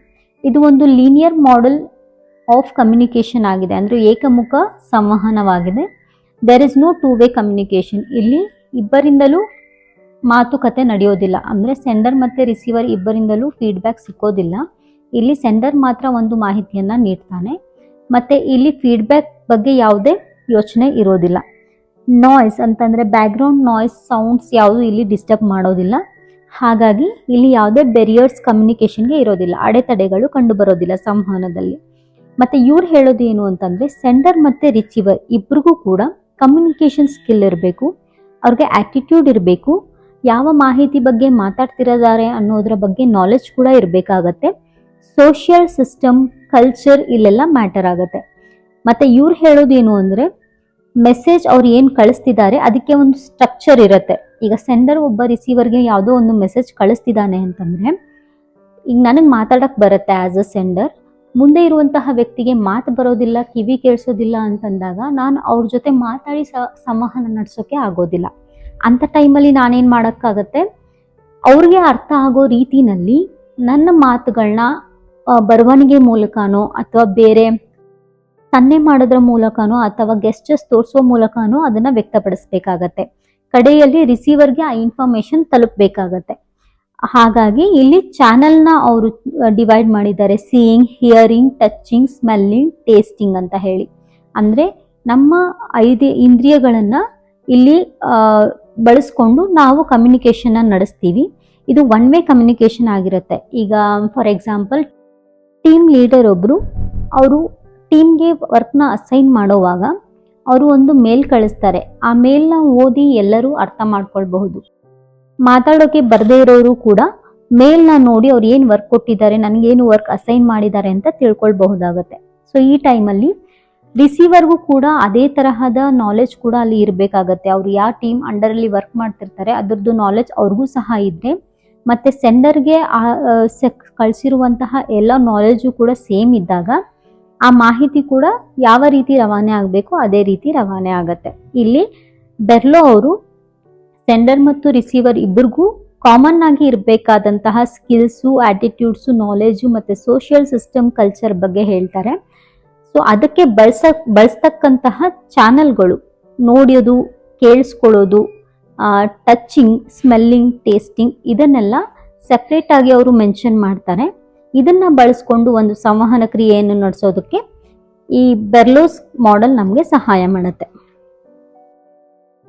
A: ಇದು ಒಂದು ಲೀನಿಯರ್ ಮಾಡೆಲ್ ಆಫ್ ಕಮ್ಯುನಿಕೇಷನ್ ಆಗಿದೆ, ಅಂದರೆ ಏಕಮುಖ ಸಂವಹನವಾಗಿದೆ. There is no two way communication. ಇಲ್ಲಿ ಇಬ್ಬರಿಂದಲೂ ಮಾತುಕತೆ ನಡೆಯೋದಿಲ್ಲ, ಅಂದರೆ ಸೆಂಡರ್ ಮತ್ತು ರಿಸೀವರ್ ಇಬ್ಬರಿಂದಲೂ ಫೀಡ್ಬ್ಯಾಕ್ ಸಿಕ್ಕೋದಿಲ್ಲ. ಇಲ್ಲಿ ಸೆಂಡರ್ ಮಾತ್ರ ಒಂದು ಮಾಹಿತಿಯನ್ನು ನೀಡ್ತಾನೆ, ಮತ್ತು ಇಲ್ಲಿ ಫೀಡ್ಬ್ಯಾಕ್ ಬಗ್ಗೆ ಯಾವುದೇ ಯೋಚನೆ ಇರೋದಿಲ್ಲ. ನಾಯ್ಸ್ ಅಂತಂದರೆ ಬ್ಯಾಕ್ಗ್ರೌಂಡ್ ನಾಯ್ಸ್, ಸೌಂಡ್ಸ್ ಯಾವುದು ಇಲ್ಲಿ ಡಿಸ್ಟರ್ಬ್ ಮಾಡೋದಿಲ್ಲ. ಹಾಗಾಗಿ ಇಲ್ಲಿ ಯಾವುದೇ ಬೆರಿಯರ್ಸ್ ಕಮ್ಯುನಿಕೇಷನ್ಗೆ ಇರೋದಿಲ್ಲ, ಅಡೆತಡೆಗಳು ಕಂಡು ಬರೋದಿಲ್ಲ ಸಂವಹನದಲ್ಲಿ. ಮತ್ತು ಇವ್ರು ಹೇಳೋದು ಏನು ಅಂತಂದರೆ, ಸೆಂಡರ್ ಮತ್ತು ರಿಸೀವರ್ ಇಬ್ರಿಗೂ ಕೂಡ ಕಮ್ಯುನಿಕೇಷನ್ ಸ್ಕಿಲ್ ಇರಬೇಕು, ಅವ್ರಿಗೆ ಆ್ಯಟಿಟ್ಯೂಡ್ ಇರಬೇಕು, ಯಾವ ಮಾಹಿತಿ ಬಗ್ಗೆ ಮಾತಾಡ್ತಿರೋದಾರೆ ಅನ್ನೋದ್ರ ಬಗ್ಗೆ ನಾಲೆಜ್ ಕೂಡ ಇರಬೇಕಾಗತ್ತೆ. ಸೋಷಿಯಲ್ ಸಿಸ್ಟಮ್, ಕಲ್ಚರ್ ಇಲ್ಲೆಲ್ಲ ಮ್ಯಾಟರ್ ಆಗುತ್ತೆ. ಮತ್ತು ಇವ್ರು ಹೇಳೋದೇನು ಅಂದರೆ, ಮೆಸೇಜ್ ಅವ್ರು ಏನು ಕಳಿಸ್ತಿದ್ದಾರೆ ಅದಕ್ಕೆ ಒಂದು ಸ್ಟ್ರಕ್ಚರ್ ಇರುತ್ತೆ. ಈಗ ಸೆಂಡರ್ ಒಬ್ಬ ರಿಸೀವರ್ಗೆ ಯಾವುದೋ ಒಂದು ಮೆಸೇಜ್ ಕಳಿಸ್ತಿದ್ದಾನೆ ಅಂತಂದರೆ, ಈಗ ನನಗೆ ಮಾತಾಡೋಕ್ಕೆ ಬರುತ್ತೆ ಆ್ಯಸ್ ಅ ಸೆಂಡರ್, ಮುಂದೆ ಇರುವಂತಹ ವ್ಯಕ್ತಿಗೆ ಮಾತು ಬರೋದಿಲ್ಲ, ಕಿವಿ ಕೇಳಿಸೋದಿಲ್ಲ ಅಂತಂದಾಗ ನಾನು ಅವ್ರ ಜೊತೆ ಮಾತಾಡಿ ಸಂವಹನ ನಡೆಸೋಕ್ಕೆ ಆಗೋದಿಲ್ಲ. ಅಂಥ ಟೈಮಲ್ಲಿ ನಾನೇನು ಮಾಡೋಕ್ಕಾಗತ್ತೆ, ಅವ್ರಿಗೆ ಅರ್ಥ ಆಗೋ ರೀತಿನಲ್ಲಿ ನನ್ನ ಮಾತುಗಳನ್ನ ಬರವಣಿಗೆ ಮೂಲಕನೋ ಅಥವಾ ಬೇರೆ ಸನ್ನೆ ಮಾಡೋದ್ರ ಮೂಲಕನೋ ಅಥವಾ ಗೆಸ್ಟರ್ಸ್ ತೋರಿಸೋ ಮೂಲಕನೋ ಅದನ್ನು ವ್ಯಕ್ತಪಡಿಸ್ಬೇಕಾಗತ್ತೆ. ಕಡೆಯಲ್ಲಿ ರಿಸೀವರ್ಗೆ ಆ ಇನ್ಫಾರ್ಮೇಷನ್ ತಲುಪಬೇಕಾಗತ್ತೆ. ಹಾಗಾಗಿ ಇಲ್ಲಿ ಚಾನಲ್ನ ಅವರು ಡಿವೈಡ್ ಮಾಡಿದ್ದಾರೆ, seeing, hearing, touching, smelling, tasting ಅಂತ ಹೇಳಿ. ಅಂದರೆ ನಮ್ಮ 5 ಇಂದ್ರಿಯಗಳನ್ನು ಇಲ್ಲಿ ಬಳಸ್ಕೊಂಡು ನಾವು ಕಮ್ಯುನಿಕೇಷನ್ನ ನಡೆಸ್ತೀವಿ. ಇದು ಒನ್ ವೇ ಕಮ್ಯುನಿಕೇಷನ್ ಆಗಿರುತ್ತೆ. ಈಗ ಫಾರ್ ಎಕ್ಸಾಂಪಲ್ ಟೀಮ್ ಲೀಡರ್ ಒಬ್ಬರು ಅವರು ಟೀಮ್ಗೆ ವರ್ಕ್ನ ಅಸೈನ್ ಮಾಡೋವಾಗ ಅವರು ಒಂದು ಮೇಲ್ ಕಳಿಸ್ತಾರೆ. ಆ ಮೇಲ್ನ ಓದಿ ಎಲ್ಲರೂ ಅರ್ಥ ಮಾಡ್ಕೊಳ್ಬಹುದು. ಮಾತಾಡೋಕೆ ಬರದೇ ಇರೋರು ಕೂಡ ಮೇಲ್ನ ನೋಡಿ ಅವ್ರು ಏನು ವರ್ಕ್ ಕೊಟ್ಟಿದ್ದಾರೆ, ನನಗೇನು ವರ್ಕ್ ಅಸೈನ್ ಮಾಡಿದ್ದಾರೆ ಅಂತ ತಿಳ್ಕೊಳ್ಬಹುದಾಗತ್ತೆ. ಸೊ ಈ ಟೈಮಲ್ಲಿ ರಿಸೀವರ್ಗೂ ಕೂಡ ಅದೇ ತರಹದ ನಾಲೆಜ್ ಕೂಡ ಅಲ್ಲಿ ಇರಬೇಕಾಗತ್ತೆ. ಅವ್ರು ಯಾವ ಟೀಮ್ ಅಂಡರಲ್ಲಿ ವರ್ಕ್ ಮಾಡ್ತಿರ್ತಾರೆ ಅದರದ್ದು ನಾಲೆಜ್ ಅವ್ರಿಗೂ ಸಹ ಇದ್ರೆ, ಮತ್ತೆ ಸೆಂಡರ್ಗೆ ಕಳಿಸಿರುವಂತಹ ಎಲ್ಲ ನಾಲೆಜು ಕೂಡ ಸೇಮ್ ಇದ್ದಾಗ ಆ ಮಾಹಿತಿ ಕೂಡ ಯಾವ ರೀತಿ ರವಾನೆ ಆಗಬೇಕು ಅದೇ ರೀತಿ ರವಾನೆ ಆಗತ್ತೆ. ಇಲ್ಲಿ ಬೆರ್ಲೋ ಅವರು ಸೆಂಡರ್ ಮತ್ತು ರಿಸೀವರ್ ಇಬ್ಬರಿಗೂ ಕಾಮನ್ ಆಗಿ ಇರಬೇಕಾದಂತಹ ಸ್ಕಿಲ್ಸು, ಆಟಿಟ್ಯೂಡ್ಸು, ನಾಲೆಜು ಮತ್ತು ಸೋಷಿಯಲ್ ಸಿಸ್ಟಮ್ ಕಲ್ಚರ್ ಬಗ್ಗೆ ಹೇಳ್ತಾರೆ. ಸೊ ಅದಕ್ಕೆ ಬಳಸ್ತಕ್ಕಂತಹ ಚಾನಲ್ಗಳು ನೋಡೋದು, ಕೇಳಿಸ್ಕೊಳ್ಳೋದು, ಟಚಿಂಗ್, ಸ್ಮೆಲ್ಲಿಂಗ್, ಟೇಸ್ಟಿಂಗ್ ಇದನ್ನೆಲ್ಲ ಸೆಪ್ರೇಟ್ ಆಗಿ ಅವರು ಮೆನ್ಷನ್ ಮಾಡ್ತಾರೆ. ಇದನ್ನ ಬಳಸ್ಕೊಂಡು ಒಂದು ಸಂವಹನ ಕ್ರಿಯೆಯನ್ನು ನಡೆಸೋದಕ್ಕೆ ಈ ಬೆರ್ಲೋಸ್ ಮಾಡೆಲ್ ನಮಗೆ ಸಹಾಯ ಮಾಡುತ್ತೆ.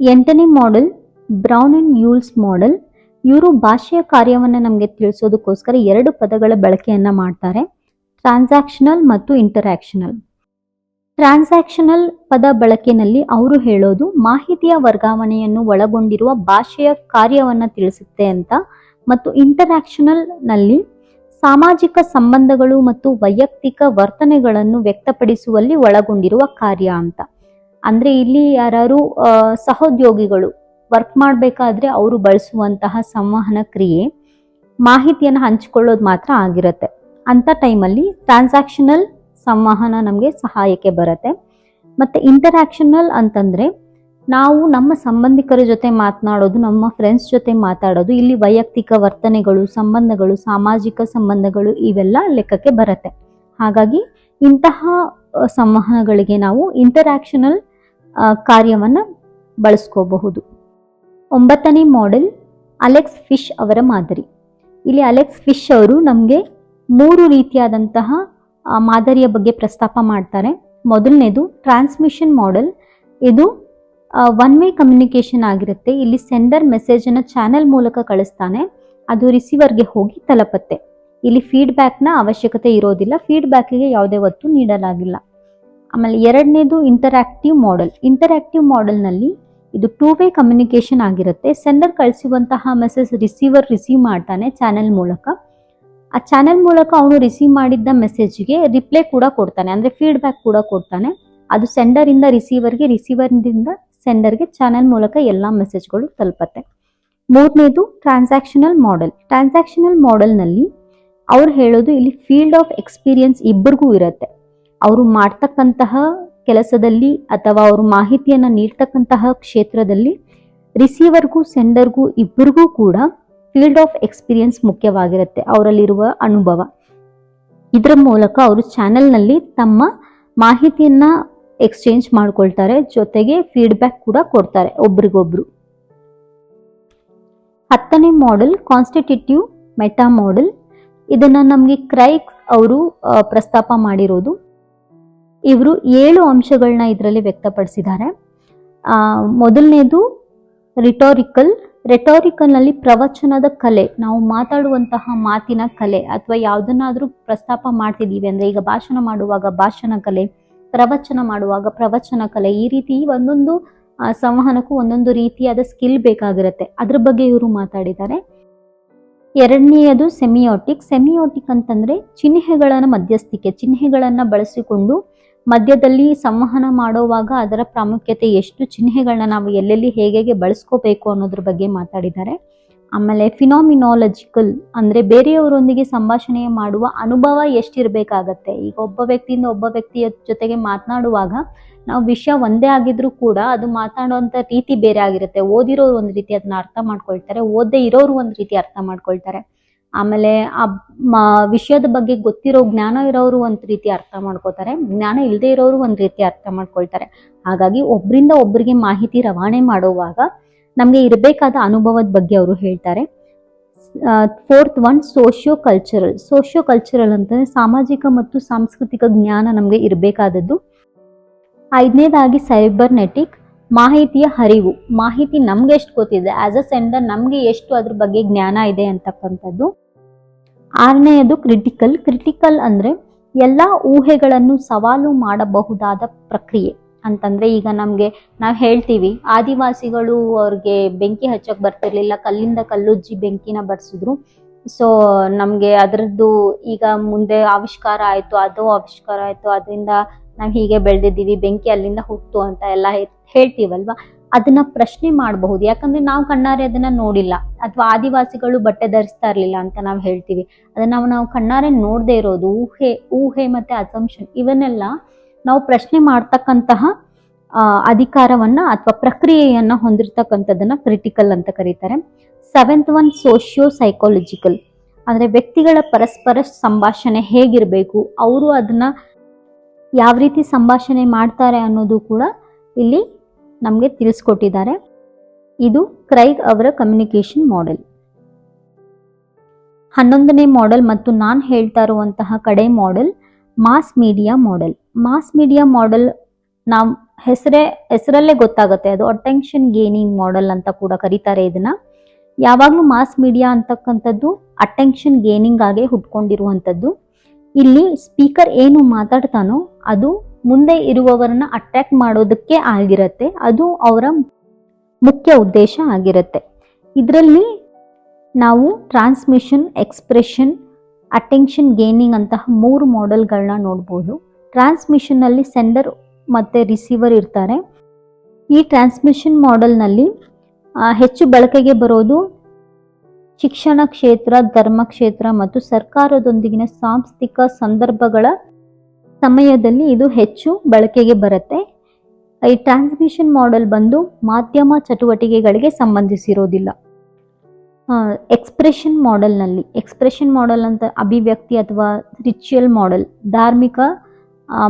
A: 8ನೇ model Brown and Yule's model. ಇವರು ಭಾಷೆಯ ಕಾರ್ಯವನ್ನು ನಮಗೆ ತಿಳಿಸೋದಕ್ಕೋಸ್ಕರ 2 ಪದಗಳ ಬಳಕೆಯನ್ನ ಮಾಡ್ತಾರೆ, ಟ್ರಾನ್ಸಾಕ್ಷನಲ್ ಮತ್ತು ಇಂಟರಾಕ್ಷನಲ್. ಟ್ರಾನ್ಸಾಕ್ಷನಲ್ ಪದ ಬಳಕೆಯಲ್ಲಿ ಅವರು ಹೇಳೋದು ಮಾಹಿತಿಯ ವರ್ಗಾವಣೆಯನ್ನು ಒಳಗೊಂಡಿರುವ ಭಾಷೆಯ ಕಾರ್ಯವನ್ನು ತಿಳಿಸುತ್ತೆ ಅಂತ, ಮತ್ತು ಇಂಟರಾಕ್ಷನಲ್ ನಲ್ಲಿ ಸಾಮಾಜಿಕ ಸಂಬಂಧಗಳು ಮತ್ತು ವೈಯಕ್ತಿಕ ವರ್ತನೆಗಳನ್ನು ವ್ಯಕ್ತಪಡಿಸುವಲ್ಲಿ ಒಳಗೊಂಡಿರುವ ಕಾರ್ಯ ಅಂತ. ಅಂದ್ರೆ ಇಲ್ಲಿ ಯಾರು ಸಹೋದ್ಯೋಗಿಗಳು ವರ್ಕ್ ಮಾಡಬೇಕಾದ್ರೆ ಅವರು ಬಳಸುವಂತಹ ಸಂವಹನ ಕ್ರಿಯೆ ಮಾಹಿತಿಯನ್ನು ಹಂಚಿಕೊಳ್ಳೋದು ಮಾತ್ರ ಆಗಿರುತ್ತೆ. ಅಂತ ಟೈಮಲ್ಲಿ ಟ್ರಾನ್ಸಾಕ್ಷನಲ್ ಸಂವಹನ ನಮಗೆ ಸಹಾಯಕ್ಕೆ ಬರುತ್ತೆ. ಮತ್ತೆ ಇಂಟರಾಕ್ಷನಲ್ ಅಂತಂದ್ರೆ ನಾವು ನಮ್ಮ ಸಂಬಂಧಿಕರ ಜೊತೆ ಮಾತನಾಡೋದು, ನಮ್ಮ ಫ್ರೆಂಡ್ಸ್ ಜೊತೆ ಮಾತಾಡೋದು, ಇಲ್ಲಿ ವೈಯಕ್ತಿಕ ವರ್ತನೆಗಳು, ಸಂಬಂಧಗಳು, ಸಾಮಾಜಿಕ ಸಂಬಂಧಗಳು ಇವೆಲ್ಲ ಲೆಕ್ಕಕ್ಕೆ ಬರುತ್ತೆ. ಹಾಗಾಗಿ ಇಂತಹ ಸಂವಹನಗಳಿಗೆ ನಾವು ಇಂಟರಾಕ್ಷನಲ್ ಕಾರ್ಯವನ್ನ ಬಳಸ್ಕೋಬಹುದು. 9ನೇ ಮಾಡೆಲ್ ಅಲೆಕ್ಸ್ ಫಿಶ್ ಅವರ ಮಾದರಿ. ಇಲ್ಲಿ ಅಲೆಕ್ಸ್ ಫಿಶ್ ಅವರು ನಮಗೆ 3 ರೀತಿಯಾದಂತಹ ಮಾದರಿಯ ಬಗ್ಗೆ ಪ್ರಸ್ತಾಪ ಮಾಡ್ತಾರೆ. ಮೊದಲನೇದು ಟ್ರಾನ್ಸ್ಮಿಷನ್ ಮಾಡೆಲ್. ಇದು ಒನ್ ವೇ ಕಮ್ಯುನಿಕೇಶನ್ ಆಗಿರುತ್ತೆ. ಇಲ್ಲಿ ಸೆಂಡರ್ ಮೆಸೇಜ್ ಅನ್ನ ಚಾನೆಲ್ ಮೂಲಕ ಕಳಿಸ್ತಾನೆ, ಅದು ರಿಸೀವರ್ಗೆ ಹೋಗಿ ತಲುಪತ್ತೆ. ಇಲ್ಲಿ ಫೀಡ್ಬ್ಯಾಕ್ನ ಅವಶ್ಯಕತೆ ಇರೋದಿಲ್ಲ, ಫೀಡ್ಬ್ಯಾಕ್ಗೆ ಯಾವುದೇ ಒತ್ತು ನೀಡಲಾಗಿಲ್ಲ. ಆಮೇಲೆ 2ನೇದು ಇಂಟರಾಕ್ಟಿವ್ ಮಾಡೆಲ್. ಇಂಟರಾಕ್ಟಿವ್ ಮಾಡೆಲ್ನಲ್ಲಿ ಇದು 2 ವೇ ಕಮ್ಯುನಿಕೇಶನ್ ಆಗಿರುತ್ತೆ. ಸೆಂಡರ್ ಕಳಿಸುವಂತಹ ಮೆಸೇಜ್ ರಿಸೀವ್ ಮಾಡ್ತಾನೆ ಚಾನೆಲ್ ಮೂಲಕ. ಆ ಚಾನೆಲ್ ಮೂಲಕ ಅವನು ರಿಸೀವ್ ಮಾಡಿದ್ದ ಮೆಸೇಜ್ಗೆ ರಿಪ್ಲೈ ಕೂಡ ಕೊಡ್ತಾನೆ, ಅಂದ್ರೆ ಫೀಡ್ಬ್ಯಾಕ್ ಕೂಡ ಕೊಡ್ತಾನೆ. ಅದು ಸೆಂಡರ್ ಇಂದ ರಿಸೀವರ್ಗೆ, ರಿಸೀವರ್ನಿಂದ ಸೆಂಡರ್ಗೆ ಚಾನೆಲ್ ಮೂಲಕ ಎಲ್ಲ ಮೆಸೇಜ್ಗಳು ತಲುಪತ್ತೆ. 3ನೇದು ಟ್ರಾನ್ಸಾಕ್ಷನಲ್ ಮಾಡೆಲ್. ಟ್ರಾನ್ಸಾಕ್ಷನಲ್ ಮಾಡೆಲ್ನಲ್ಲಿ ಅವ್ರು ಹೇಳೋದು ಇಲ್ಲಿ ಫೀಲ್ಡ್ ಆಫ್ ಎಕ್ಸ್ಪೀರಿಯನ್ಸ್ ಇಬ್ಬರಿಗೂ ಇರುತ್ತೆ. ಅವರು ಮಾಡ್ತಕ್ಕಂತಹ ಕೆಲಸದಲ್ಲಿ ಅಥವಾ ಅವರು ಮಾಹಿತಿಯನ್ನು ನೀಡ್ತಕ್ಕಂತಹ ಕ್ಷೇತ್ರದಲ್ಲಿ ರಿಸೀವರ್ಗೂ ಸೆಂಡರ್ಗೂ ಇಬ್ಬರಿಗೂ ಕೂಡ ಫೀಲ್ಡ್ ಆಫ್ ಎಕ್ಸ್ಪೀರಿಯನ್ಸ್ ಮುಖ್ಯವಾಗಿರುತ್ತೆ, ಅವರಲ್ಲಿರುವ ಅನುಭವ. ಇದರ ಮೂಲಕ ಅವರು ಚಾನೆಲ್ನಲ್ಲಿ ತಮ್ಮ ಮಾಹಿತಿಯನ್ನ ಎಕ್ಸ್ಚೇಂಜ್ ಮಾಡ್ಕೊಳ್ತಾರೆ, ಜೊತೆಗೆ ಫೀಡ್ಬ್ಯಾಕ್ ಕೂಡ ಕೊಡ್ತಾರೆ ಒಬ್ರಿಗೊಬ್ರು. 10ನೇ ಮಾಡೆಲ್ ಕಾನ್ಸ್ಟಿಟ್ಯೂಟಿವ್ ಮೆಟಾ ಮಾಡೆಲ್. ಇದನ್ನ ನಮಗೆ ಕ್ರೈಗ್ ಅವರು ಪ್ರಸ್ತಾಪ ಮಾಡಿರೋದು. ಇವರು 7 ಅಂಶಗಳನ್ನ ಇದರಲ್ಲಿ ವ್ಯಕ್ತಪಡಿಸಿದ್ದಾರೆ. ಮೊದಲನೇದು ರಿಟಾರಿಕಲ್ ನಲ್ಲಿ ಪ್ರವಚನದ ಕಲೆ. ನಾವು ಮಾತಾಡುವಂತಹ ಮಾತಿನ ಕಲೆ ಅಥವಾ ಯಾವುದನ್ನಾದ್ರೂ ಪ್ರಸ್ತಾಪ ಮಾಡ್ತಿದೀವಿ ಅಂದ್ರೆ, ಈಗ ಭಾಷಣ ಮಾಡುವಾಗ ಭಾಷಣ ಕಲೆ, ಪ್ರವಚನ ಮಾಡುವಾಗ ಪ್ರವಚನ ಕಲೆ, ಈ ರೀತಿ ಒಂದೊಂದು ಸಂವಹನಕ್ಕೂ ಒಂದೊಂದು ರೀತಿಯಾದ ಸ್ಕಿಲ್ ಬೇಕಾಗಿರುತ್ತೆ. ಅದ್ರ ಬಗ್ಗೆ ಇವರು ಮಾತಾಡಿದ್ದಾರೆ. 2ನೇದು ಸೆಮಿಯೋಟಿಕ್ ಅಂತಂದ್ರೆ ಚಿಹ್ನೆಗಳನ್ನ ಮಧ್ಯಸ್ಥಿಕೆ, ಚಿಹ್ನೆಗಳನ್ನ ಬಳಸಿಕೊಂಡು ಮಧ್ಯದಲ್ಲಿ ಸಂವಹನ ಮಾಡುವಾಗ ಅದರ ಪ್ರಾಮುಖ್ಯತೆ ಎಷ್ಟು, ಚಿಹ್ನೆಗಳನ್ನ ನಾವು ಎಲ್ಲೆಲ್ಲಿ ಹೇಗೆ ಬಳಸ್ಕೋಬೇಕು ಅನ್ನೋದ್ರ ಬಗ್ಗೆ ಮಾತಾಡಿದ್ದಾರೆ. ಆಮೇಲೆ ಫಿನಾಮಿನಾಲಜಿಕಲ್ ಅಂದ್ರೆ ಬೇರೆಯವರೊಂದಿಗೆ ಸಂಭಾಷಣೆ ಮಾಡುವ ಅನುಭವ ಎಷ್ಟಿರ್ಬೇಕಾಗತ್ತೆ. ಈಗ ಒಬ್ಬ ವ್ಯಕ್ತಿಯಿಂದ ಒಬ್ಬ ವ್ಯಕ್ತಿಯ ಜೊತೆಗೆ ಮಾತನಾಡುವಾಗ ನಾವು ವಿಷಯ ಒಂದೇ ಆಗಿದ್ರು ಕೂಡ ಅದು ಮಾತಾಡುವಂತ ರೀತಿ ಬೇರೆ ಆಗಿರುತ್ತೆ. ಓದಿರೋರು ಒಂದ್ ರೀತಿ ಅದನ್ನ ಅರ್ಥ ಮಾಡ್ಕೊಳ್ತಾರೆ, ಓದದೇ ಇರೋರು ಒಂದ್ ರೀತಿ ಅರ್ಥ ಮಾಡ್ಕೊಳ್ತಾರೆ. ಆಮೇಲೆ ಆ ವಿಷಯದ ಬಗ್ಗೆ ಗೊತ್ತಿರೋ ಜ್ಞಾನ ಇರೋರು ಒಂದ್ ರೀತಿ ಅರ್ಥ ಮಾಡ್ಕೋತಾರೆ, ಜ್ಞಾನ ಇಲ್ಲದೆ ಇರೋರು ಒಂದ್ ರೀತಿ ಅರ್ಥ ಮಾಡ್ಕೊಳ್ತಾರೆ. ಹಾಗಾಗಿ ಒಬ್ರಿಂದ ಒಬ್ಬರಿಗೆ ಮಾಹಿತಿ ರವಾನೆ ಮಾಡುವಾಗ ನಮ್ಗೆ ಇರಬೇಕಾದ ಅನುಭವದ ಬಗ್ಗೆ ಅವರು ಹೇಳ್ತಾರೆ. 4th ಒನ್ ಸೋಷಿಯೋ ಕಲ್ಚರಲ್ ಅಂತಂದ್ರೆ ಸಾಮಾಜಿಕ ಮತ್ತು ಸಾಂಸ್ಕೃತಿಕ ಜ್ಞಾನ ನಮ್ಗೆ ಇರಬೇಕಾದದ್ದು. 5ನೇದಾಗಿ ಸೈಬರ್ನೆಟಿಕ್, ಮಾಹಿತಿಯ ಹರಿವು, ಮಾಹಿತಿ ನಮ್ಗೆ ಎಷ್ಟು ಗೊತ್ತಿದೆ, ಆಸ್ ಅ ಸೆಂಡರ್ ನಮ್ಗೆ ಎಷ್ಟು ಅದ್ರ ಬಗ್ಗೆ ಜ್ಞಾನ ಇದೆ ಅಂತಕ್ಕಂಥದ್ದು. 6ನೇದು ಕ್ರಿಟಿಕಲ್ ಅಂದ್ರೆ ಎಲ್ಲಾ ಊಹೆಗಳನ್ನು ಸವಾಲು ಮಾಡಬಹುದಾದ ಪ್ರಕ್ರಿಯೆ. ಅಂತಂದ್ರೆ ಈಗ ನಾವು ಹೇಳ್ತೀವಿ ಆದಿವಾಸಿಗಳು ಅವ್ರಿಗೆ ಬೆಂಕಿ ಹಚ್ಚಕ್ ಬರ್ತಿರ್ಲಿಲ್ಲ, ಕಲ್ಲಿಂದ ಕಲ್ಲುಜ್ಜಿ ಬೆಂಕಿನ ಬರ್ಸಿದ್ರು. ಸೊ ನಮ್ಗೆ ಅದರದ್ದು ಈಗ ಮುಂದೆ ಆವಿಷ್ಕಾರ ಆಯ್ತು, ಅದರಿಂದ ನಾವು ಹೀಗೆ ಬೆಳೆದಿದ್ದೀವಿ, ಬೆಂಕಿ ಅಲ್ಲಿಂದ ಹುಟ್ಟು ಅಂತ ಎಲ್ಲ ಹೇಳ್ತೀವಲ್ವಾ, ಅದನ್ನ ಪ್ರಶ್ನೆ ಮಾಡಬಹುದು. ಯಾಕಂದ್ರೆ ನಾವು ಕಣ್ಣಾರೆ ಅದನ್ನ ನೋಡಿಲ್ಲ, ಅಥವಾ ಆದಿವಾಸಿಗಳು ಬಟ್ಟೆ ಧರಿಸ್ತಾ ಇರ್ಲಿಲ್ಲ ಅಂತ ನಾವು ಹೇಳ್ತೀವಿ. ಅದನ್ನ ನಾವು ಕಣ್ಣಾರೆ ನೋಡದೇ ಇರೋದು ಊಹೆ ಮತ್ತೆ ಅಸಂಪ್ಷನ್, ಇವನ್ನೆಲ್ಲ ನಾವು ಪ್ರಶ್ನೆ ಮಾಡ್ತಕ್ಕಂತಹ ಅಧಿಕಾರವನ್ನ ಅಥವಾ ಪ್ರಕ್ರಿಯೆಯನ್ನ ಹೊಂದಿರತಕ್ಕಂಥದ್ದನ್ನ ಕ್ರಿಟಿಕಲ್ ಅಂತ ಕರೀತಾರೆ. 7th ಒನ್ ಸೋಶಿಯೋ ಸೈಕಾಲಜಿಕಲ್, ಅಂದ್ರೆ ವ್ಯಕ್ತಿಗಳ ಪರಸ್ಪರ ಸಂಭಾಷಣೆ ಹೇಗಿರಬೇಕು, ಅವರು ಅದನ್ನ ಯಾವ ರೀತಿ ಸಂಭಾಷಣೆ ಮಾಡ್ತಾರೆ ಅನ್ನೋದು ಕೂಡ ಇಲ್ಲಿ ನಮಗೆ ತಿಳಿಸ್ಕೊಟ್ಟಿದ್ದಾರೆ. ಇದು ಕ್ರೈಗ್ ಅವರ ಕಮ್ಯುನಿಕೇಶನ್ ಮಾಡೆಲ್. 11ನೇ ಮಾಡೆಲ್ ಮತ್ತು ನಾನು ಹೇಳ್ತಾ ಇರುವಂತಹ ಕಡೆ model mass media model. Mass media model ನಾವು ಹೆಸರಲ್ಲೇ ಗೊತ್ತಾಗುತ್ತೆ, ಅದು ಅಟೆನ್ಷನ್ ಗೇನಿಂಗ್ ಮಾಡೆಲ್ ಅಂತ ಕೂಡ ಕರೀತಾರೆ ಇದನ್ನ. ಯಾವಾಗಲೂ ಮಾಸ್ ಮೀಡಿಯಾ ಅಂತಕ್ಕಂಥದ್ದು ಅಟೆನ್ಷನ್ ಗೇನಿಂಗ್ ಆಗೇ ಹುಟ್ಕೊಂಡಿರುವಂಥದ್ದು. ಇಲ್ಲಿ ಸ್ಪೀಕರ್ ಏನು ಮಾತಾಡ್ತಾನೋ ಅದು ಮುಂದೆ ಇರುವವರನ್ನ ಅಟ್ರಾಕ್ಟ್ ಮಾಡೋದಕ್ಕೆ ಆಗಿರತ್ತೆ, ಅದು ಅವರ ಮುಖ್ಯ ಉದ್ದೇಶ ಆಗಿರುತ್ತೆ. ಇದರಲ್ಲಿ ನಾವು ಟ್ರಾನ್ಸ್ಮಿಷನ್, ಎಕ್ಸ್ಪ್ರೆಷನ್, ಅಟೆನ್ಷನ್ ಗೇನಿಂಗ್ ಅಂತಹ 3 ಮಾಡೆಲ್ಗಳನ್ನ ನೋಡ್ಬೋದು. ಟ್ರಾನ್ಸ್ಮಿಷನ್ ನಲ್ಲಿ ಸೆಂಡರ್ ಮತ್ತೆ ರಿಸೀವರ್ ಇರ್ತಾರೆ. ಈ ಟ್ರಾನ್ಸ್ಮಿಷನ್ ಮಾಡೆಲ್ನಲ್ಲಿ ಹೆಚ್ಚು ಬಳಕೆಗೆ ಬರೋದು ಶಿಕ್ಷಣ ಕ್ಷೇತ್ರ, ಧರ್ಮ ಕ್ಷೇತ್ರ ಮತ್ತು ಸರ್ಕಾರದೊಂದಿಗಿನ ಸಾಂಸ್ಥಿಕ ಸಂದರ್ಭಗಳ ಸಮಯದಲ್ಲಿ ಇದು ಹೆಚ್ಚು ಬಳಕೆಗೆ ಬರುತ್ತೆ. ಈ ಟ್ರಾನ್ಸ್ಮಿಷನ್ ಮಾಡೆಲ್ ಬಂದು ಮಾಧ್ಯಮ ಚಟುವಟಿಕೆಗಳಿಗೆ ಸಂಬಂಧಿಸಿರೋದಿಲ್ಲ. ಎಕ್ಸ್ಪ್ರೆಷನ್ ಮಾಡೆಲ್ ಅಂತ ಅಭಿವ್ಯಕ್ತಿ ಅಥವಾ ರಿಚುವಲ್ ಮಾಡೆಲ್, ಧಾರ್ಮಿಕ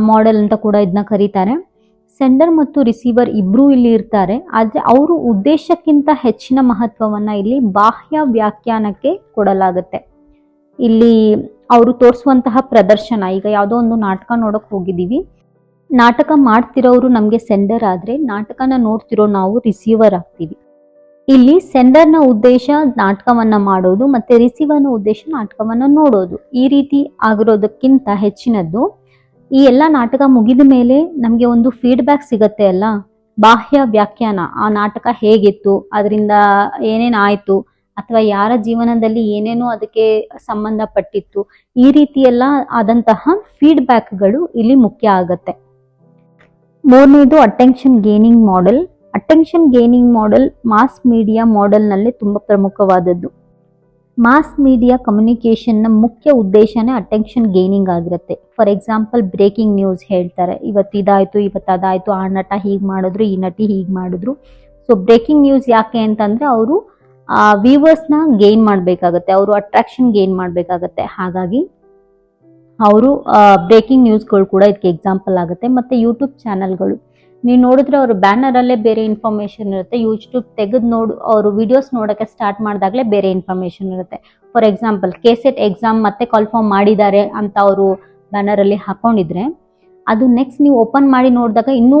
A: ಮಾಡೆಲ್ ಅಂತ ಕೂಡ ಇದನ್ನ ಕರೀತಾರೆ. ಸೆಂಡರ್ ಮತ್ತು ರಿಸೀವರ್ ಇಬ್ರು ಇಲ್ಲಿ ಇರ್ತಾರೆ, ಆದ್ರೆ ಅವರು ಉದ್ದೇಶಕ್ಕಿಂತ ಹೆಚ್ಚಿನ ಮಹತ್ವವನ್ನ ಇಲ್ಲಿ ಬಾಹ್ಯ ವ್ಯಾಖ್ಯಾನಕ್ಕೆ ಕೊಡಲಾಗುತ್ತೆ. ಇಲ್ಲಿ ಅವರು ತೋರಿಸುವಂತಹ ಪ್ರದರ್ಶನ, ಈಗ ಯಾವುದೋ ಒಂದು ನಾಟಕ ನೋಡಕ್ ಹೋಗಿದ್ದೀವಿ, ನಾಟಕ ಮಾಡ್ತಿರೋರು ನಮ್ಗೆ ಸೆಂಡರ್ ಆದ್ರೆ ನಾಟಕನ ನೋಡ್ತಿರೋ ನಾವು ರಿಸೀವರ್ ಆಗ್ತೀವಿ. ಇಲ್ಲಿ ಸೆಂಡರ್ನ ಉದ್ದೇಶ ನಾಟಕವನ್ನ ಮಾಡೋದು ಮತ್ತೆ ರಿಸೀವರ್ನ ಉದ್ದೇಶ ನಾಟಕವನ್ನ ನೋಡೋದು. ಈ ರೀತಿ ಆಗಿರೋದಕ್ಕಿಂತ ಹೆಚ್ಚಿನದ್ದು ಈ ಎಲ್ಲ ನಾಟಕ ಮುಗಿದ ಮೇಲೆ ನಮ್ಗೆ ಒಂದು ಫೀಡ್ಬ್ಯಾಕ್ ಸಿಗತ್ತೆ ಅಲ್ಲ, ಬಾಹ್ಯ ವ್ಯಾಖ್ಯಾನ, ಆ ನಾಟಕ ಹೇಗಿತ್ತು, ಅದರಿಂದ ಏನೇನ್ ಆಯ್ತು, ಅಥವಾ ಯಾರ ಜೀವನದಲ್ಲಿ ಏನೇನೋ ಅದಕ್ಕೆ ಸಂಬಂಧಪಟ್ಟಿತ್ತು, ಈ ರೀತಿ ಎಲ್ಲ ಆದಂತಹ ಫೀಡ್ಬ್ಯಾಕ್ಗಳು ಇಲ್ಲಿ ಮುಖ್ಯ ಆಗತ್ತೆ. 3ನೇದು attention gaining model. Attention gaining model mass media ಮಾಡೆಲ್ನಲ್ಲಿ ತುಂಬಾ ಪ್ರಮುಖವಾದದ್ದು. ಮಾಸ್ ಮೀಡಿಯಾ ಕಮ್ಯುನಿಕೇಷನ್ನ ಮುಖ್ಯ ಉದ್ದೇಶನೇ ಅಟೆನ್ಷನ್ ಗೇನಿಂಗ್ ಆಗಿರುತ್ತೆ. ಫಾರ್ ಎಕ್ಸಾಂಪಲ್, ಬ್ರೇಕಿಂಗ್ ನ್ಯೂಸ್ ಹೇಳ್ತಾರೆ, ಇವತ್ತು ಇದಾಯ್ತು, ಇವತ್ತು ಅದಾಯ್ತು, ಆ ನಟ ಹೀಗೆ ಮಾಡಿದ್ರು, ಈ ನಟಿ ಹೀಗೆ ಮಾಡಿದ್ರು. ಸೊ ಬ್ರೇಕಿಂಗ್ ನ್ಯೂಸ್ ಯಾಕೆ ಅಂತಂದ್ರೆ ಅವರು ವ್ಯೂವರ್ಸ್ನ ಗೇನ್ ಮಾಡಬೇಕಾಗತ್ತೆ, ಅವರು ಅಟ್ರಾಕ್ಷನ್ ಗೇನ್ ಮಾಡಬೇಕಾಗತ್ತೆ. ಹಾಗಾಗಿ ಅವರು ಬ್ರೇಕಿಂಗ್ ನ್ಯೂಸ್ಗಳು ಕೂಡ ಇದಕ್ಕೆ ಎಕ್ಸಾಂಪಲ್ ಆಗುತ್ತೆ. ಮತ್ತೆ ಯೂಟ್ಯೂಬ್ ಚಾನಲ್ಗಳು ನೀವು ನೋಡಿದ್ರೆ ಅವ್ರ ಬ್ಯಾನರ್ ಅಲ್ಲೇ ಬೇರೆ ಇನ್ಫಾರ್ಮೇಶನ್ ಇರುತ್ತೆ, ಯೂಟ್ಯೂಬ್ ತೆಗೆದು ಅವರು ವಿಡಿಯೋಸ್ ನೋಡೋಕ್ಕೆ ಸ್ಟಾರ್ಟ್ ಮಾಡಿದಾಗಲೇ ಬೇರೆ ಇನ್ಫಾರ್ಮೇಶನ್ ಇರುತ್ತೆ. ಫಾರ್ ಎಕ್ಸಾಂಪಲ್, ಕೆಸೆಟ್ ಎಕ್ಸಾಮ್ ಮತ್ತೆ ಕಾಲ್ಫಾರ್ಮ್ ಮಾಡಿದ್ದಾರೆ ಅಂತ ಅವರು ಬ್ಯಾನರ್ ಅಲ್ಲಿ ಹಾಕೊಂಡಿದ್ರೆ, ಅದು ನೆಕ್ಸ್ಟ್ ನೀವು ಓಪನ್ ಮಾಡಿ ನೋಡಿದಾಗ ಇನ್ನೂ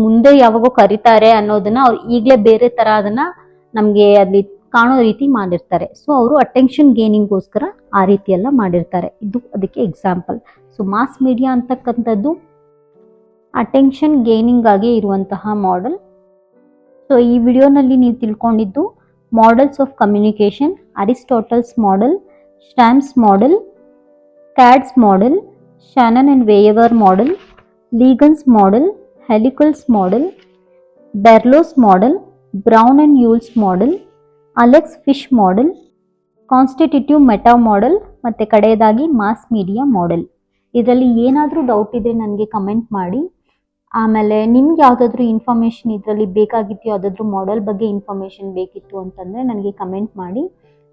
A: ಮುಂದೆ ಯಾವಾಗೋ ಕರೀತಾರೆ ಅನ್ನೋದನ್ನ ಅವ್ರು ಈಗಲೇ ಬೇರೆ ತರ ಅದನ್ನ ನಮ್ಗೆ ಅಲ್ಲಿ ಕಾಣೋ ರೀತಿ ಮಾಡಿರ್ತಾರೆ. ಸೊ ಅವರು ಅಟೆನ್ಷನ್ ಗೇನಿಂಗ್ಗೋಸ್ಕರ ಆ ರೀತಿ ಎಲ್ಲ ಮಾಡಿರ್ತಾರೆ. ಇದು ಅದಕ್ಕೆ ಎಕ್ಸಾಂಪಲ್. ಸೊ ಮಾಸ್ ಮೀಡಿಯಾ ಅಂತಕ್ಕಂಥದ್ದು ಅಟೆನ್ಷನ್ ಗೇನಿಂಗ್ ಆಗಿ ಇರುವಂತಹ ಮಾಡೆಲ್. ಸೊ ಈ ವಿಡಿಯೋನಲ್ಲಿ ನೀವು ತಿಳ್ಕೊಂಡಿದ್ದು models of communication, Aristotle's model, Schramm's model, Cad's model, Shannon and Weaver model, Leagans model, helical's model, Berlo's model, Brown and Yule's model, Alex Fish model, constitutive meta model, ಮತ್ತೆ ಕಡೆಯದಾಗಿ mass media model. ಇದರಲ್ಲಿ ಏನಾದರೂ doubt ಇದ್ರೆ ನನಗೆ comment ಮಾಡಿ. ಆಮೇಲೆ ನಿಮ್ಗೆ ಯಾವುದಾದ್ರೂ ಇನ್ಫಾರ್ಮೇಷನ್ ಇದರಲ್ಲಿ ಬೇಕಾಗಿತ್ತು, ಯಾವುದಾದ್ರೂ ಮಾಡೆಲ್ ಬಗ್ಗೆ ಇನ್ಫಾರ್ಮೇಷನ್ ಬೇಕಿತ್ತು ಅಂತಂದರೆ ನನಗೆ ಕಮೆಂಟ್ ಮಾಡಿ,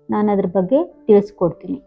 A: ನಾನು ಅದ್ರ ಬಗ್ಗೆ ತಿಳಿಸ್ಕೊಡ್ತೀನಿ.